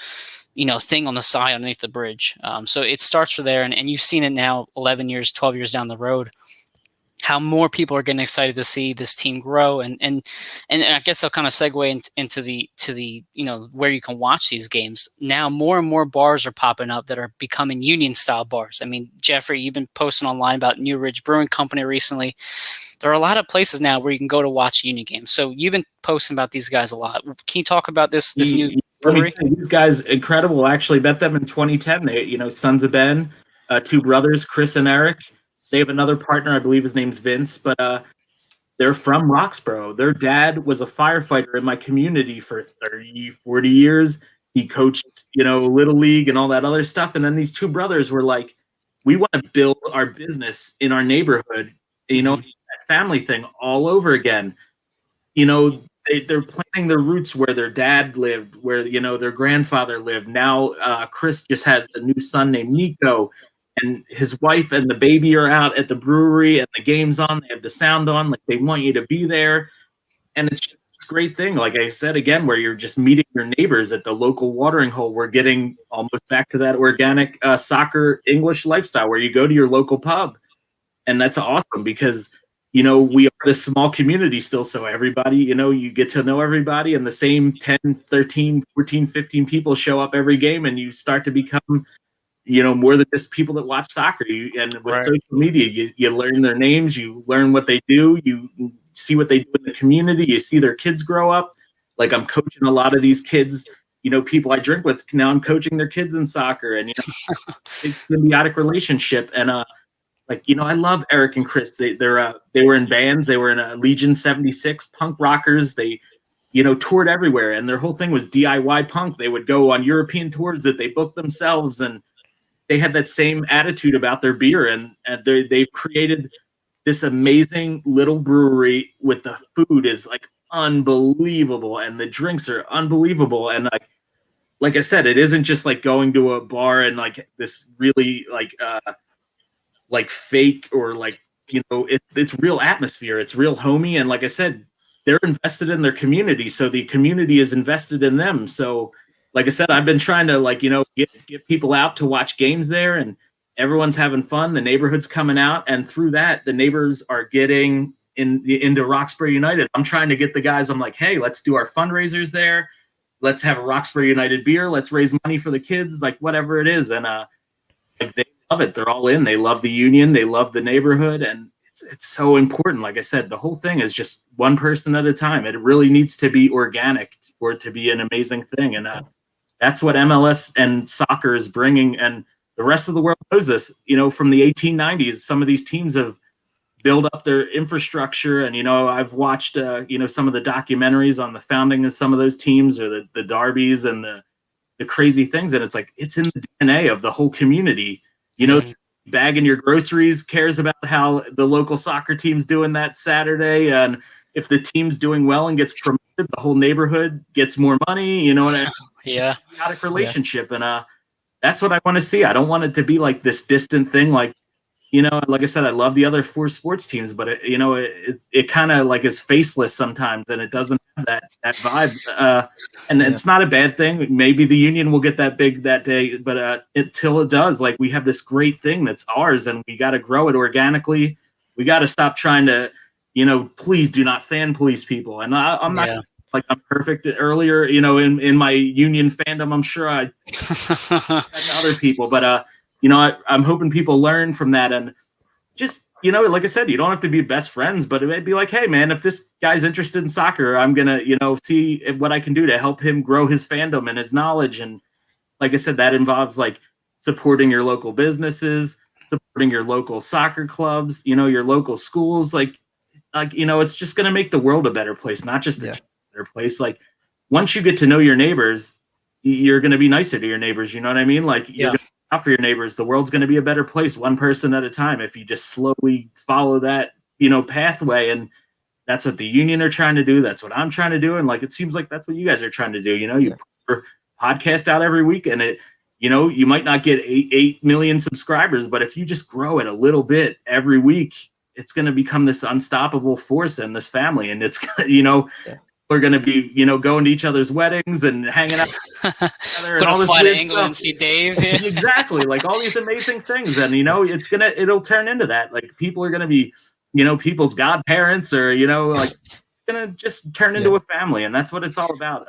thing on the side underneath the bridge. So it starts from there, and you've seen it now 11 years, 12 years down the road, how more people are getting excited to see this team grow, and I guess I'll kind of segue into the where you can watch these games. Now more and more bars are popping up that are becoming union style bars. I mean, Jeffrey, you've been posting online about New Ridge Brewing Company recently. There are a lot of places now where you can go to watch union games. So you've been posting about these guys a lot. Can you talk about this new brewery? These guys, incredible. Actually met them in 2010. They, Sons of Ben, two brothers, Chris and Eric. They have another partner, I believe his name's Vince, but they're from Roxborough. Their dad was a firefighter in my community for 30, 40 years. He coached, Little League and all that other stuff. And then these two brothers were like, we want to build our business in our neighborhood, that family thing all over again. They're planting their roots where their dad lived, where, their grandfather lived. Now Chris just has a new son named Nico. And his wife and the baby are out at the brewery, and the game's on. They have the sound on. Like, they want you to be there. And it's just a great thing. Like I said, again, where you're just meeting your neighbors at the local watering hole. We're getting almost back to that organic soccer English lifestyle where you go to your local pub. And that's awesome because, we are this small community still. So everybody, you get to know everybody, and the same 10, 13, 14, 15 people show up every game, and you start to become more than just people that watch soccer. And with social media, you learn their names, you learn what they do, you see what they do in the community, you see their kids grow up. Like, I'm coaching a lot of these kids, people I drink with. Now I'm coaching their kids in soccer, and it's a symbiotic relationship. And I love Eric and Chris. They were in bands. They were in a Legion 76, punk rockers. They toured everywhere, and their whole thing was DIY punk. They would go on European tours that they booked themselves, and they had that same attitude about their beer, and they've created this amazing little brewery with the food is like unbelievable, and the drinks are unbelievable, and like I said, it isn't just like going to a bar and like this really like fake or like it's real atmosphere. It's real homey, and like I said, they're invested in their community, so the community is invested in them. So, like I said, I've been trying to get people out to watch games there, and everyone's having fun. The neighborhood's coming out, and through that, the neighbors are getting into Roxbury United. I'm trying to get the guys. I'm like, hey, let's do our fundraisers there. Let's have a Roxbury United beer. Let's raise money for the kids, like whatever it is, and like they love it. They're all in. They love the union. They love the neighborhood, and it's so important. Like I said, the whole thing is just one person at a time. It really needs to be organic for it to be an amazing thing, and that's what MLS and soccer is bringing. And the rest of the world knows this. From the 1890s, some of these teams have built up their infrastructure, and I've watched some of the documentaries on the founding of some of those teams, or the derbies and the crazy things, and it's like it's in the DNA of the whole community. Bagging your groceries cares about how the local soccer team's doing that Saturday, and if the team's doing well and gets promoted, the whole neighborhood gets more money. And yeah, symbiotic relationship, and that's what I want to see. I don't want it to be like this distant thing, like like I said, I love the other 4 sports teams, but it kind of like is faceless sometimes, and it doesn't have that vibe. And it's not a bad thing. Maybe the union will get that big that day, but until it does, like we have this great thing that's ours, and we got to grow it organically. We got to stop trying to, please do not fan police people. And I'm not like I'm perfect. Earlier, in my union fandom, I'm sure I other people, but I'm hoping people learn from that, and just, like I said, you don't have to be best friends, but it may be like, hey man, if this guy's interested in soccer, I'm going to, see what I can do to help him grow his fandom and his knowledge. And like I said, that involves like supporting your local businesses, supporting your local soccer clubs, your local schools, like, it's just going to make the world a better place, not just the team a better place. Like once you get to know your neighbors, you're going to be nicer to your neighbors. You know what I mean? Like you're gonna out for your neighbors. The world's going to be a better place, one person at a time, if you just slowly follow that, pathway. And that's what the union are trying to do. That's what I'm trying to do. And like, it seems like that's what you guys are trying to do. You put your podcast out every week, and it, you might not get 8 million subscribers, but if you just grow it a little bit every week, it's going to become this unstoppable force in this family. And it's, we're going to be, going to each other's weddings and hanging out together and all this fly weird to England and stuff. see Dave. Exactly, like all these amazing things, and it'll turn into that. Like people are going to be, people's godparents, or like going to just turn into a family, and that's what it's all about.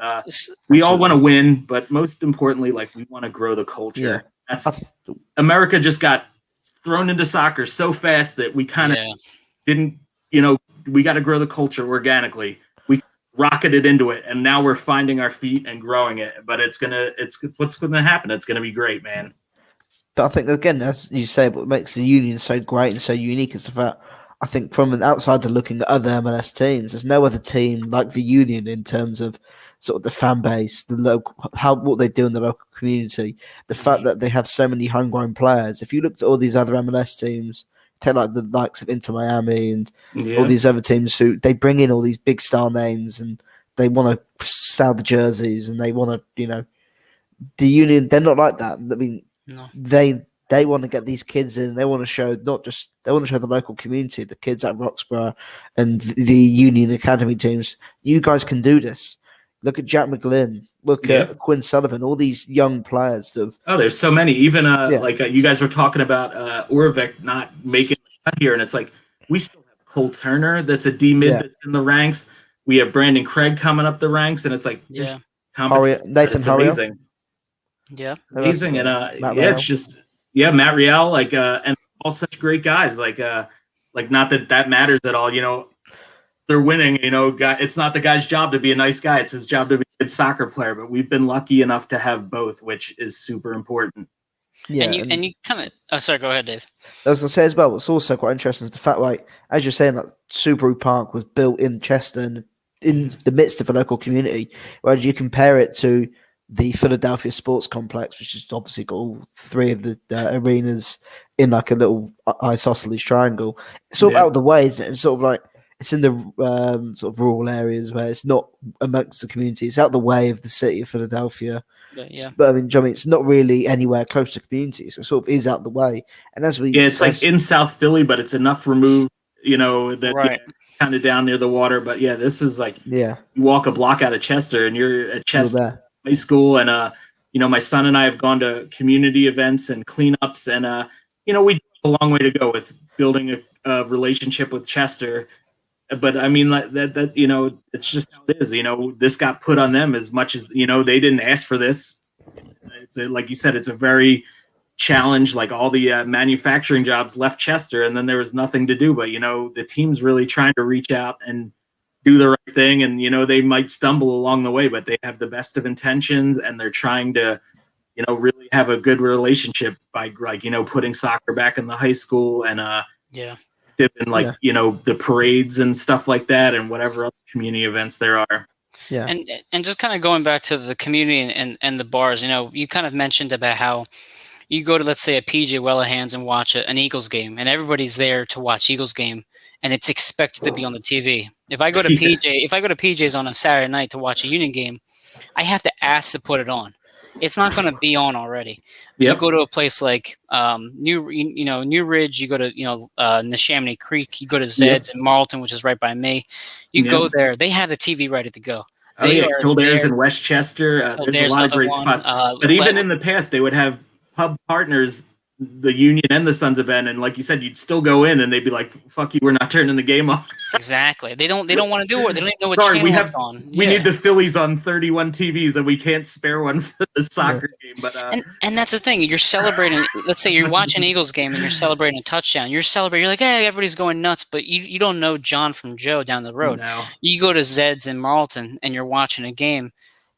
We all want to win, but most importantly, like we want to grow the culture. That's America just got thrown into soccer so fast that we kind of didn't. We got to grow the culture organically. Rocketed into it, and now we're finding our feet and growing it, but it's what's gonna happen. It's gonna be great, man. But I think, again, as you say, what makes the union so great and so unique is the fact, I think, from an outsider looking at other MLS teams, there's no other team like the union in terms of sort of the fan base, the local, what they do in the local community, the fact that they have so many homegrown players. If you looked at all these other MLS teams, take like the likes of Inter Miami and all these other teams, who they bring in all these big star names and they want to sell the jerseys, and they want to, the union, they're not like that. I mean, they want to get these kids in. They want to show they want to show the local community, the kids at Roxborough and the Union Academy teams. You guys can do this. Look at Jack McGlynn. Look at Quinn Sullivan. All these young players that have. There's so many. Even like you guys were talking about Orvik not making it here, and it's like we still have Cole Turner. That's a D mid that's in the ranks. We have Brandon Craig coming up the ranks, and it's like Nathan Harriel. Amazing. Yeah, amazing, and it's just Matt Riel, like and all such great guys, like not that matters at all, they're winning, it's not the guy's job to be a nice guy, it's his job to be a good soccer player, but we've been lucky enough to have both, which is super important. And you kind of, oh sorry, go ahead, Dave. I was gonna say as well, what's also quite interesting is the fact, like, as you're saying, like Subaru Park was built in Chester, and in the midst of a local community. Whereas you compare it to the Philadelphia Sports Complex, which has obviously got all three of the arenas in like a little isosceles triangle. It's sort of out of the way, isn't it? It's sort of like it's in the sort of rural areas where it's not amongst the community. It's out of the way of the city of Philadelphia. But I mean, it's not really anywhere close to community, so it sort of is out the way. And as we it's like in South Philly, but it's enough removed, that kind of down near the water. But yeah, this is like you walk a block out of Chester, and you're at Chester High School, and my son and I have gone to community events and cleanups, and we have a long way to go with building a relationship with Chester. But I mean, that it's just how it is. This got put on them as much as they didn't ask for this. It's like you said, it's a very challenge. Like all the manufacturing jobs left Chester, and then there was nothing to do. But the team's really trying to reach out and do the right thing, and they might stumble along the way, but they have the best of intentions, and they're trying to really have a good relationship by putting soccer back in the high school and and the parades and stuff like that, and whatever other community events there are. Yeah. And just kind of going back to the community and the bars, you kind of mentioned about how you go to, let's say, a PJ Wellahans and watch an Eagles game, and everybody's there to watch Eagles game, and it's expected to be on the TV. If I go to PJ's on a Saturday night to watch a Union game, I have to ask to put it on. It's not going to be on already. Yep. You go to a place like New Ridge. You go to Neshaminy Creek. You go to Zed's in Marlton, which is right by me. You go there. They have the TV ready to go. Kildare's in Westchester. There's a lot of great spots. But even in the past, they would have pub partners, the Union and the Sons of Ben, and like you said, you'd still go in, and they'd be like, "Fuck you, we're not turning the game off." Exactly. They don't want to do it. They don't even know what channel it's on. We need the Phillies on 31 TVs, and we can't spare one for the soccer game. But and that's the thing. You're celebrating. Let's say you're watching Eagles game, and you're celebrating a touchdown. You're celebrating. You're like, "Hey, everybody's going nuts," but you don't know John from Joe down the road. No. You go to Zed's in Marlton, and you're watching a game.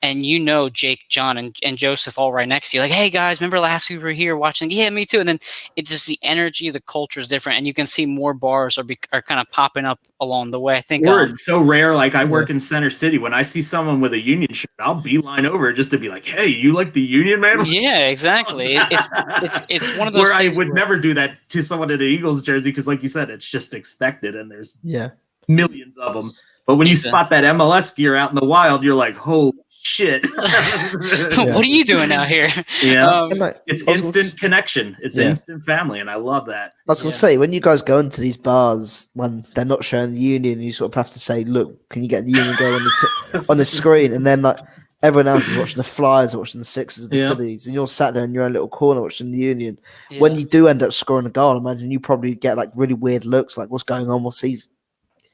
And Jake, John, and Joseph all right next to you. Like, hey, guys, remember last week we were here watching? Yeah, me too. And then it's just the energy, the culture is different. And you can see more bars are kind of popping up along the way. I think it's so rare. Like, I work in Center City. When I see someone with a Union shirt, I'll beeline over just to be like, hey, you like the Union, man? Yeah, exactly. It's one of those where things I would never do that to someone in an Eagles jersey because, like you said, it's just expected. And there's millions of them. But when you spot that MLS gear out in the wild, you're like, holy shit. What are you doing out here? Yeah. It's instant connection. It's instant family, and I love that. I was going to say, when you guys go into these bars when they're not showing the Union, you sort of have to say, look, can you get the Union go on the screen? And then like everyone else is watching the Flyers, watching the Sixers, the Phillies, and you're sat there in your own little corner watching the Union. Yeah. When you do end up scoring a goal, I imagine you probably get like really weird looks, like what's going on, what's season.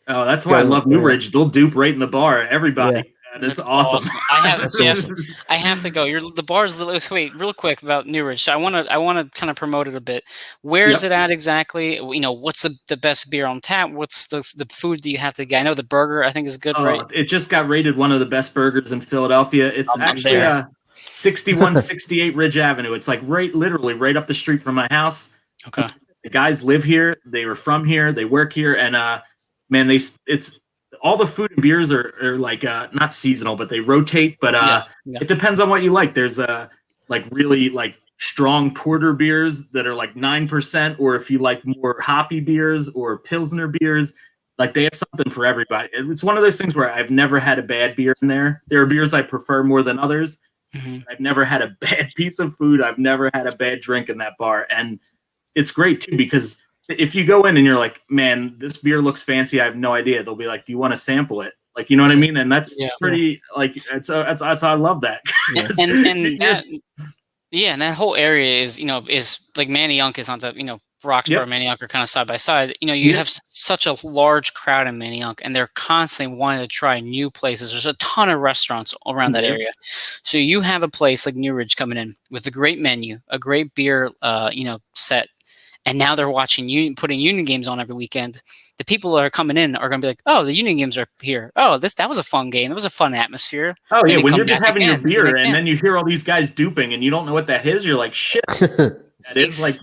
Oh, that's why I love New Ridge. They'll dupe right in the bar. Everybody. Yeah. And it's awesome. I have to go. The bars. Wait, real quick about New Ridge. So I want to kind of promote it a bit. Where is it at exactly? What's the best beer on tap? What's the food do you have to get? I know the burger I think is good, right? It just got rated one of the best burgers in Philadelphia. It's actually 6168 Ridge Avenue. It's like literally right up the street from my house. Okay. The guys live here. They were from here. They work here, and man, it's. All the food and beers are like not seasonal, but they rotate. But it depends on what you like. There's like really like strong porter beers that are like 9%, or if you like more hoppy beers or Pilsner beers, like they have something for everybody. It's one of those things where I've never had a bad beer in there. There are beers I prefer more than others. Mm-hmm. I've never had a bad piece of food. I've never had a bad drink in that bar, and it's great too because if you go in and you're like, man, this beer looks fancy, I have no idea. They'll be like, do you want to sample it? Like, you know what I mean? And that's pretty like it's I love that. Yeah. and that whole area is like Manayunk is on the Roxborough, Manayunk are kind of side by side. You have such a large crowd in Manayunk, and they're constantly wanting to try new places. There's a ton of restaurants around that area. So you have a place like New Ridge coming in with a great menu, a great beer set. And now they're watching putting Union games on every weekend. The people that are coming in are going to be like, "Oh, the Union games are here. Oh, that was a fun game. That was a fun atmosphere." Oh yeah, when you're just having your beer and then you hear all these guys duping and you don't know what that is, you're like, "Shit, that is like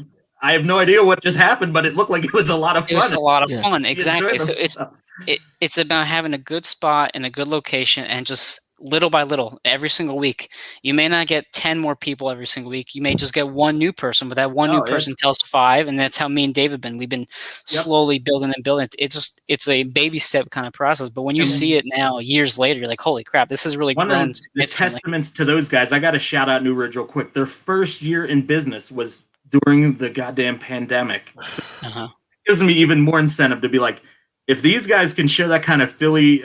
I have no idea what just happened, but it looked like it was a lot of fun. It was a lot of Yeah. fun, You exactly. enjoy So themselves. it's about having a good spot and a good location, and just little by little, every single week. You may not get 10 more people every single week. You may just get one new person, but that one new Oh, yeah. person tells 5, and that's how me and David been. We've been slowly building and building. It's a baby step kind of process. But when you And see it now, years later, you're like, holy crap, this has really one grown of the significantly. testaments to those guys, I got to shout out New Ridge real quick. Their first year in business was during the goddamn pandemic. So Uh-huh. it gives me even more incentive to be like, if these guys can show that kind of Philly,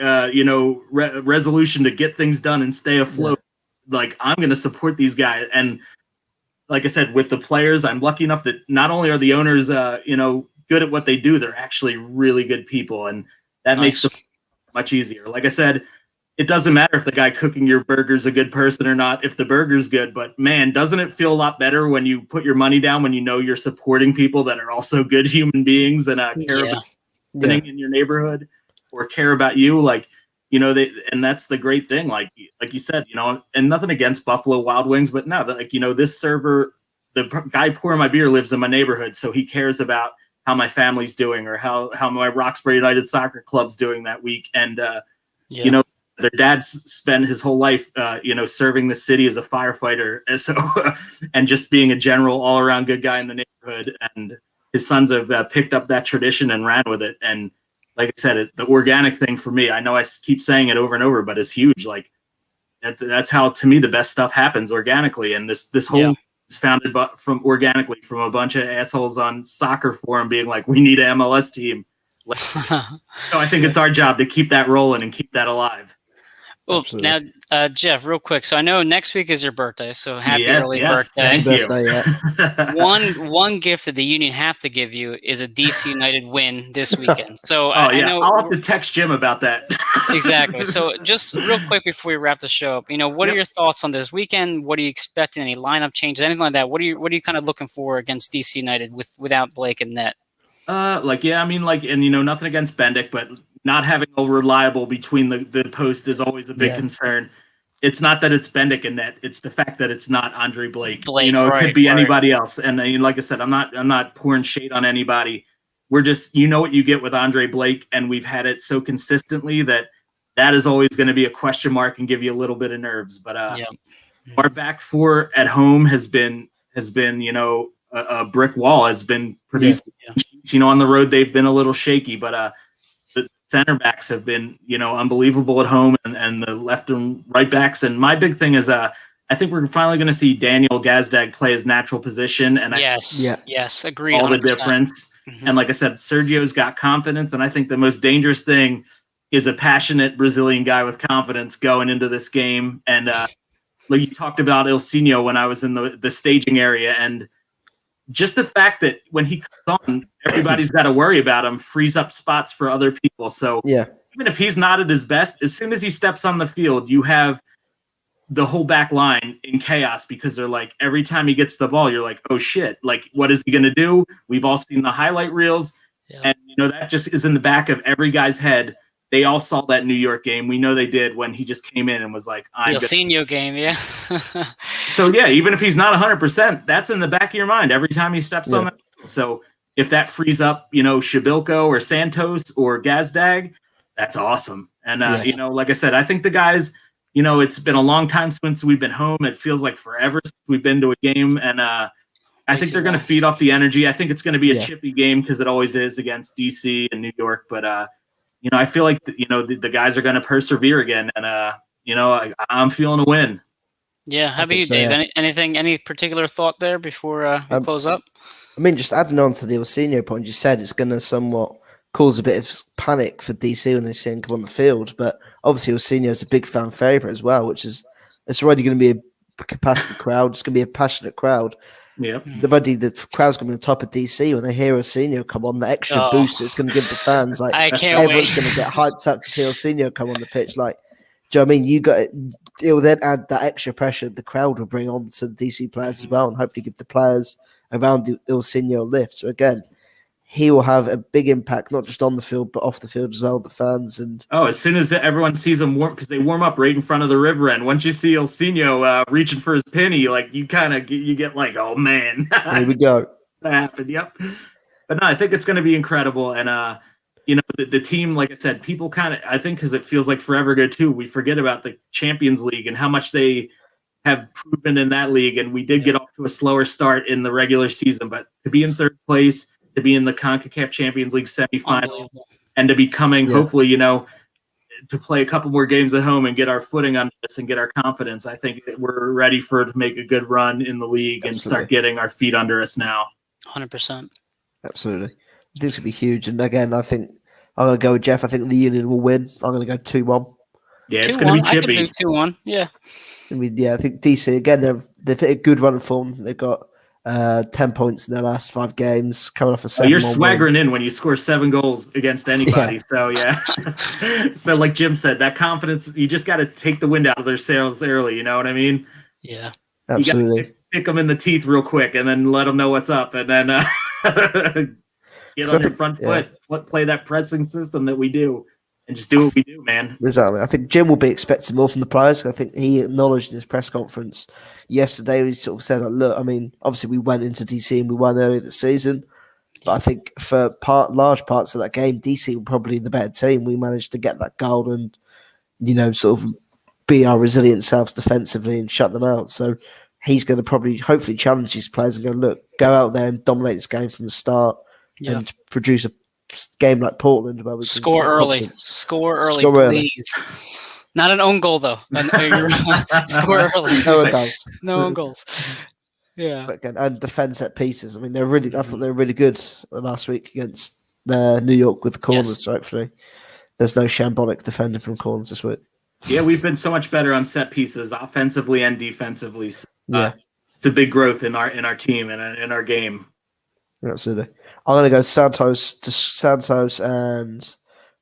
resolution to get things done and stay afloat, like I'm going to support these guys. And like I said, with the players, I'm lucky enough that not only are the owners, good at what they do, they're actually really good people, and that makes it much easier. Like I said, it doesn't matter if the guy cooking your burger's a good person or not, if the burger's good, but man, doesn't it feel a lot better when you put your money down, when you know you're supporting people that are also good human beings and care about in your neighborhood or care about you, like, and that's the great thing, like you said, and nothing against Buffalo Wild Wings, but no, this server, the guy pouring my beer lives in my neighborhood, so he cares about how my family's doing or how my Roxbury United soccer club's doing that week. And their dad spent his whole life serving the city as a firefighter, and so and just being a general all around good guy in the neighborhood, and his sons have picked up that tradition and ran with it. And like I said, the organic thing for me, I know I keep saying it over and over, but it's huge. Like that's how, to me, the best stuff happens organically. And this whole is founded from a bunch of assholes on soccer forum being like, we need an MLS team. So I think it's our job to keep that rolling and keep that alive. Well, Absolutely. now, Jeff, real quick. So I know next week is your birthday, so happy early birthday. Thank you. One gift that the Union have to give you is a DC United win this weekend. So I know I'll have to text Jim about that. Exactly. So just real quick before we wrap the show up, what are your thoughts on this weekend? What are you expecting? Any lineup changes? Anything like that? What are you kind of looking for against DC United without Blake and net? Nothing against Bendick, but not having a reliable between the post is always a big concern. It's not that it's Bendick and net; it's the fact that it's not Andre Blake. It could be anybody else. And like I said, I'm not pouring shade on anybody. We're just, what you get with Andre Blake, and we've had it so consistently that is always going to be a question mark and give you a little bit of nerves. But our back four at home has been a brick wall, has been producing. On the road they've been a little shaky, but the center backs have been unbelievable at home, and the left and right backs. And my big thing is I think we're finally going to see Daniel Gazdag play his natural position, and yes, agreed. All 100%. the difference. Mm-hmm. And like I said, Sergio's got confidence, and I think the most dangerous thing is a passionate Brazilian guy with confidence going into this game. And like you talked about Ilsinho when I was in the staging area, and just the fact that when he comes on, everybody's got to worry about him, frees up spots for other people. So even if he's not at his best, as soon as he steps on the field, you have the whole back line in chaos, because they're like, every time he gets the ball, you're like, oh shit, like what is he going to do? We've all seen the highlight reels, and that just is in the back of every guy's head. They all saw that New York game. We know they did when he just came in and was like, "I'm Ilsinho game." So even if he's not 100%, that's in the back of your mind every time he steps on that. So if that frees up, Shabilko or Santos or Gazdag, that's awesome. And like I said, I think the guys, it's been a long time since we've been home. It feels like forever since we've been to a game, and I think they're going to feed off the energy. I think it's going to be a chippy game, because it always is against DC and New York, but I feel like the guys are going to persevere again, and I'm feeling a win. Yeah, how about you, Dave? Any particular thought there before we close up? I mean, just adding on to the Ilsinho point, you said it's going to somewhat cause a bit of panic for DC when they see him come on the field, but obviously Ilsinho is a big fan favourite as well, it's already going to be a capacity crowd. It's going to be a passionate crowd. Yeah, the crowd's going to be on top of DC when they hear Ilsinho come on. The extra boost it's going to give the fans, like everyone's going to get hyped up to see Ilsinho come on the pitch. Like, do you know what I mean? It will then add that extra pressure the crowd will bring on to the DC players as well, and hopefully give the players around Ilsinho a lift. So again, he will have a big impact, not just on the field, but off the field as well, the fans. And as soon as everyone sees him because they warm up right in front of the river end. Once you see Ilsinho reaching for his penny, like you get like, oh man. Here we go. happen. Yep. But no, I think it's going to be incredible. And, the team, like I said, people kind of, I think because it feels like forever ago too, we forget about the Champions League and how much they have proven in that league. And we did get off to a slower start in the regular season, but to be in third place, to be in the CONCACAF Champions League semifinal, and to be coming, hopefully, to play a couple more games at home and get our footing on this and get our confidence. I think that we're ready to make a good run in the league and start getting our feet under us now. 100%. Absolutely. This could be huge. And again, I think I'm going to go with Jeff. I think the Union will win. I'm going to go 2-1. Yeah, it's going to be chippy. I could do 2-1. Yeah. I mean, I think DC, again, they've hit a good run of form. They've got 10 points in their last 5 games, coming off a 7. You're swaggering in when you score 7 goals against anybody. So, yeah. So, like Jim said, that confidence, you just got to take the wind out of their sails early. You know what I mean? Yeah. Absolutely. You got to pick them in the teeth real quick and then let them know what's up. And then get on your front foot, play that pressing system that we do. And just do what we do, man. Exactly. I think Jim will be expecting more from the players. I think he acknowledged in his press conference yesterday, he sort of said, look, I mean, obviously we went into DC and we won earlier this season. But I think for large parts of that game, DC were probably the better team. We managed to get that goal and, sort of be our resilient selves defensively and shut them out. So he's going to hopefully challenge these players and go, look, go out there and dominate this game from the start and produce a game like Portland where we score early, please. Not an own goal though. Score early. No one does. No own goals. Yeah. But again, and defend set pieces. I mean, I thought they were really good last week against New York with the corners. Yes. So hopefully, there's no shambolic defending from corners this week. Yeah, we've been so much better on set pieces, offensively and defensively. So, it's a big growth in our team and in our game. Absolutely. I'm going to go Santos and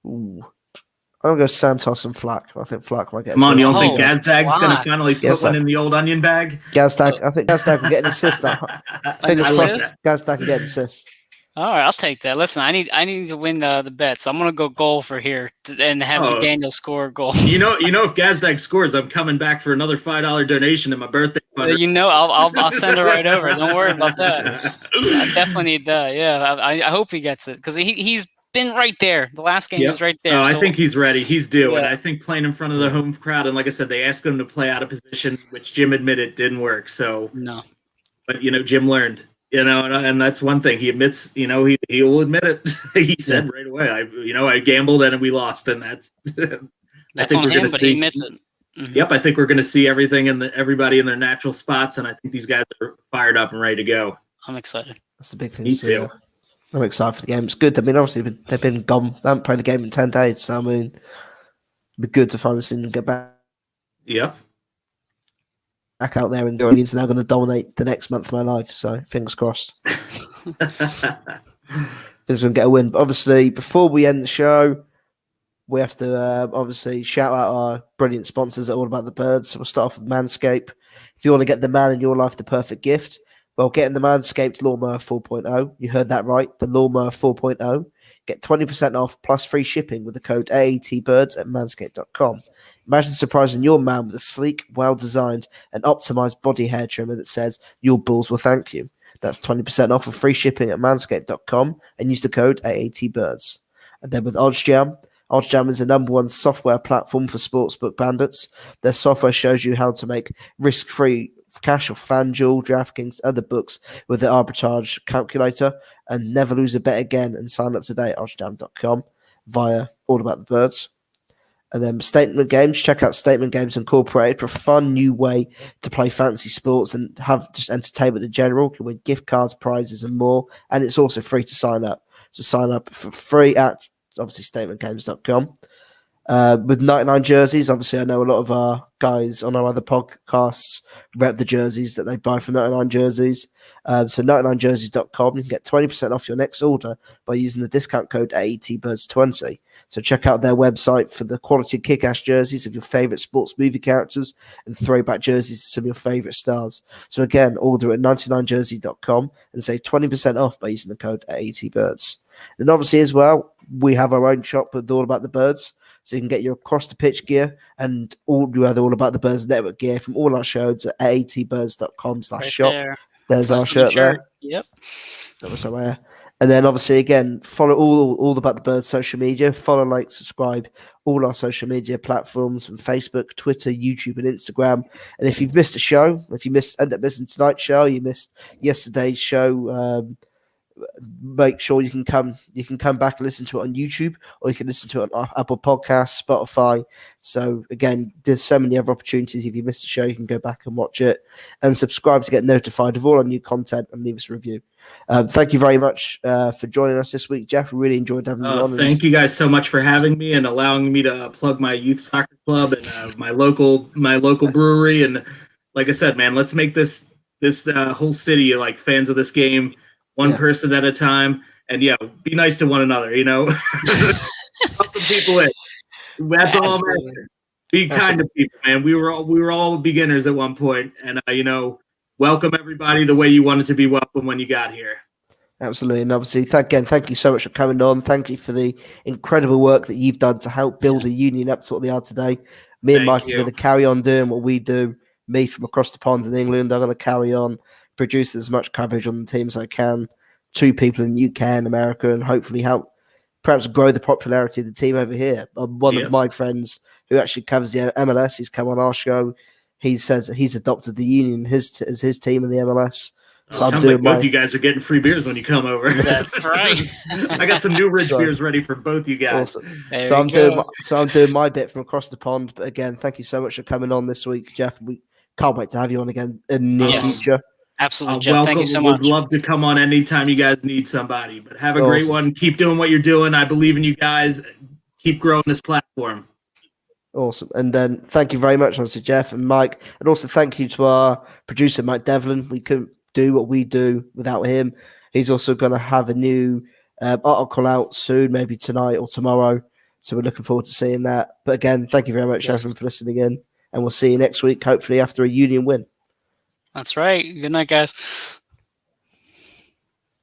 I'm going to go Santos and Flack. I think Flack might get. Come on, you don't think Gazdag's going to finally put one in the old onion bag? Gazdag, I think Gazdag will get an assist. Fingers crossed, Gazdag can get an assist. All right, I'll take that. Listen, I need to win the bets. I'm gonna go goal for here and have Daniel score a goal. You know, if Gazdag scores, I'm coming back for another $5 donation in my birthday fund. I'll send it right over. Don't worry about that. I definitely need that. Yeah, I hope he gets it because he's been right there. The last game was right there. Oh, I think he's ready. He's due, and I think playing in front of the home crowd. And like I said, they asked him to play out of position, which Jim admitted didn't work. So no, but Jim learned. And that's one thing he admits. He will admit it. He said right away, I gambled and we lost, and that's. That's on him, but he admits it. Mm-hmm. Yep, I think we're going to see everything everybody in their natural spots, and I think these guys are fired up and ready to go. I'm excited. That's the big thing. Me too. I'm excited for the game. It's good. I mean, obviously they've been gone. They haven't played a game in 10 days, so I mean, it'd be good to finally see them get back. Yep. Back out there, and Curtin's now going to dominate the next month of my life. So fingers crossed. Things going to get a win. But obviously, before we end the show, we have to obviously shout out our brilliant sponsors at All About the Birds. So we'll start off with Manscaped. If you want to get the man in your life the perfect gift, well, getting the Manscaped Lawnmower 4.0. You heard that right. The Lawnmower 4.0. Get 20% off plus free shipping with the code AATBirds at manscaped.com. Imagine surprising your man with a sleek, well-designed and optimized body hair trimmer that says your balls will thank you. That's 20% off of free shipping at manscaped.com and use the code AATBirds. And then with OddsJam. OddsJam is the #1 software platform for sportsbook bandits. Their software shows you how to make risk-free cash off FanDuel, DraftKings, other books with the arbitrage calculator, and never lose a bet again. And sign up today at oddsjam.com via All About the Birds. And then Statement Games. Check out Statement Games Incorporated for a fun new way to play fantasy sports and have just entertainment in general. You can win gift cards, prizes, and more. And it's also free to sign up. So sign up for free at obviously statementgames.com. With 99 jerseys, obviously I know a lot of our guys on our other podcasts rep the jerseys that they buy from 99 jerseys. So 99jerseys.com, you can get 20% off your next order by using the discount code AATBirds20. So check out their website for the quality kick-ass jerseys of your favorite sports movie characters and throwback jerseys to some of your favorite stars. So again, order at 99jersey.com and save 20% off by using the code AATBirds. And obviously as well, we have our own shop with All About the Birds. So you can get your across the pitch gear and all the other All About the Birds network gear from all our shows at aatbirds.com/shop. Right there. There's our shirt there. Yep. That was somewhere. And then obviously again, follow all about the Birds social media. Follow, like, subscribe all our social media platforms from Facebook, Twitter, YouTube, and Instagram. And if you've missed a show, if you end up missing tonight's show, you missed yesterday's show, make sure you can come back and listen to it on YouTube, or you can listen to it on Apple Podcasts, Spotify. So again, there's so many other opportunities. If you missed a show, you can go back and watch it, and subscribe to get notified of all our new content, and leave us a review. Thank you very much for joining us this week, Jeff. We really enjoyed having you on. Thank you guys so much for having me and allowing me to plug my youth soccer club and my local brewery. And like I said, man, let's make this whole city like fans of this game, one person at a time. And be nice to one another, help the people in. That's all I'm after. Be kind to people, man. We were all beginners at one point, and welcome everybody the way you wanted to be welcome when you got here. Absolutely. And obviously, thank you so much for coming on. Thank you for the incredible work that you've done to help build the union up to what they are today. Me and Mike are going to carry on doing what we do. Me from across the pond in England, I'm going to carry on producing as much coverage on the team as I can to people in the UK and America, and hopefully help perhaps grow the popularity of the team over here. One of my friends who actually covers the MLS, he's come on our show. He says that he's adopted the union as his team in the MLS. So sounds like both you guys are getting free beers when you come over. That's right. I got some New Ridge beers ready for both you guys. Awesome. So I'm doing my bit from across the pond. But again, thank you so much for coming on this week, Jeff. We can't wait to have you on again in the near future. Absolutely, Jeff. Thank you so much. Would love to come on anytime you guys need somebody. But have a great one. Keep doing what you're doing. I believe in you guys. Keep growing this platform. Awesome. And then thank you very much, obviously, Jeff and Mike. And also thank you to our producer, Mike Devlin. We couldn't do what we do without him. He's also going to have a new article out soon, maybe tonight or tomorrow. So we're looking forward to seeing that. But again, thank you very much, everyone, for listening in. And we'll see you next week, hopefully after a Union win. That's right. Good night, guys.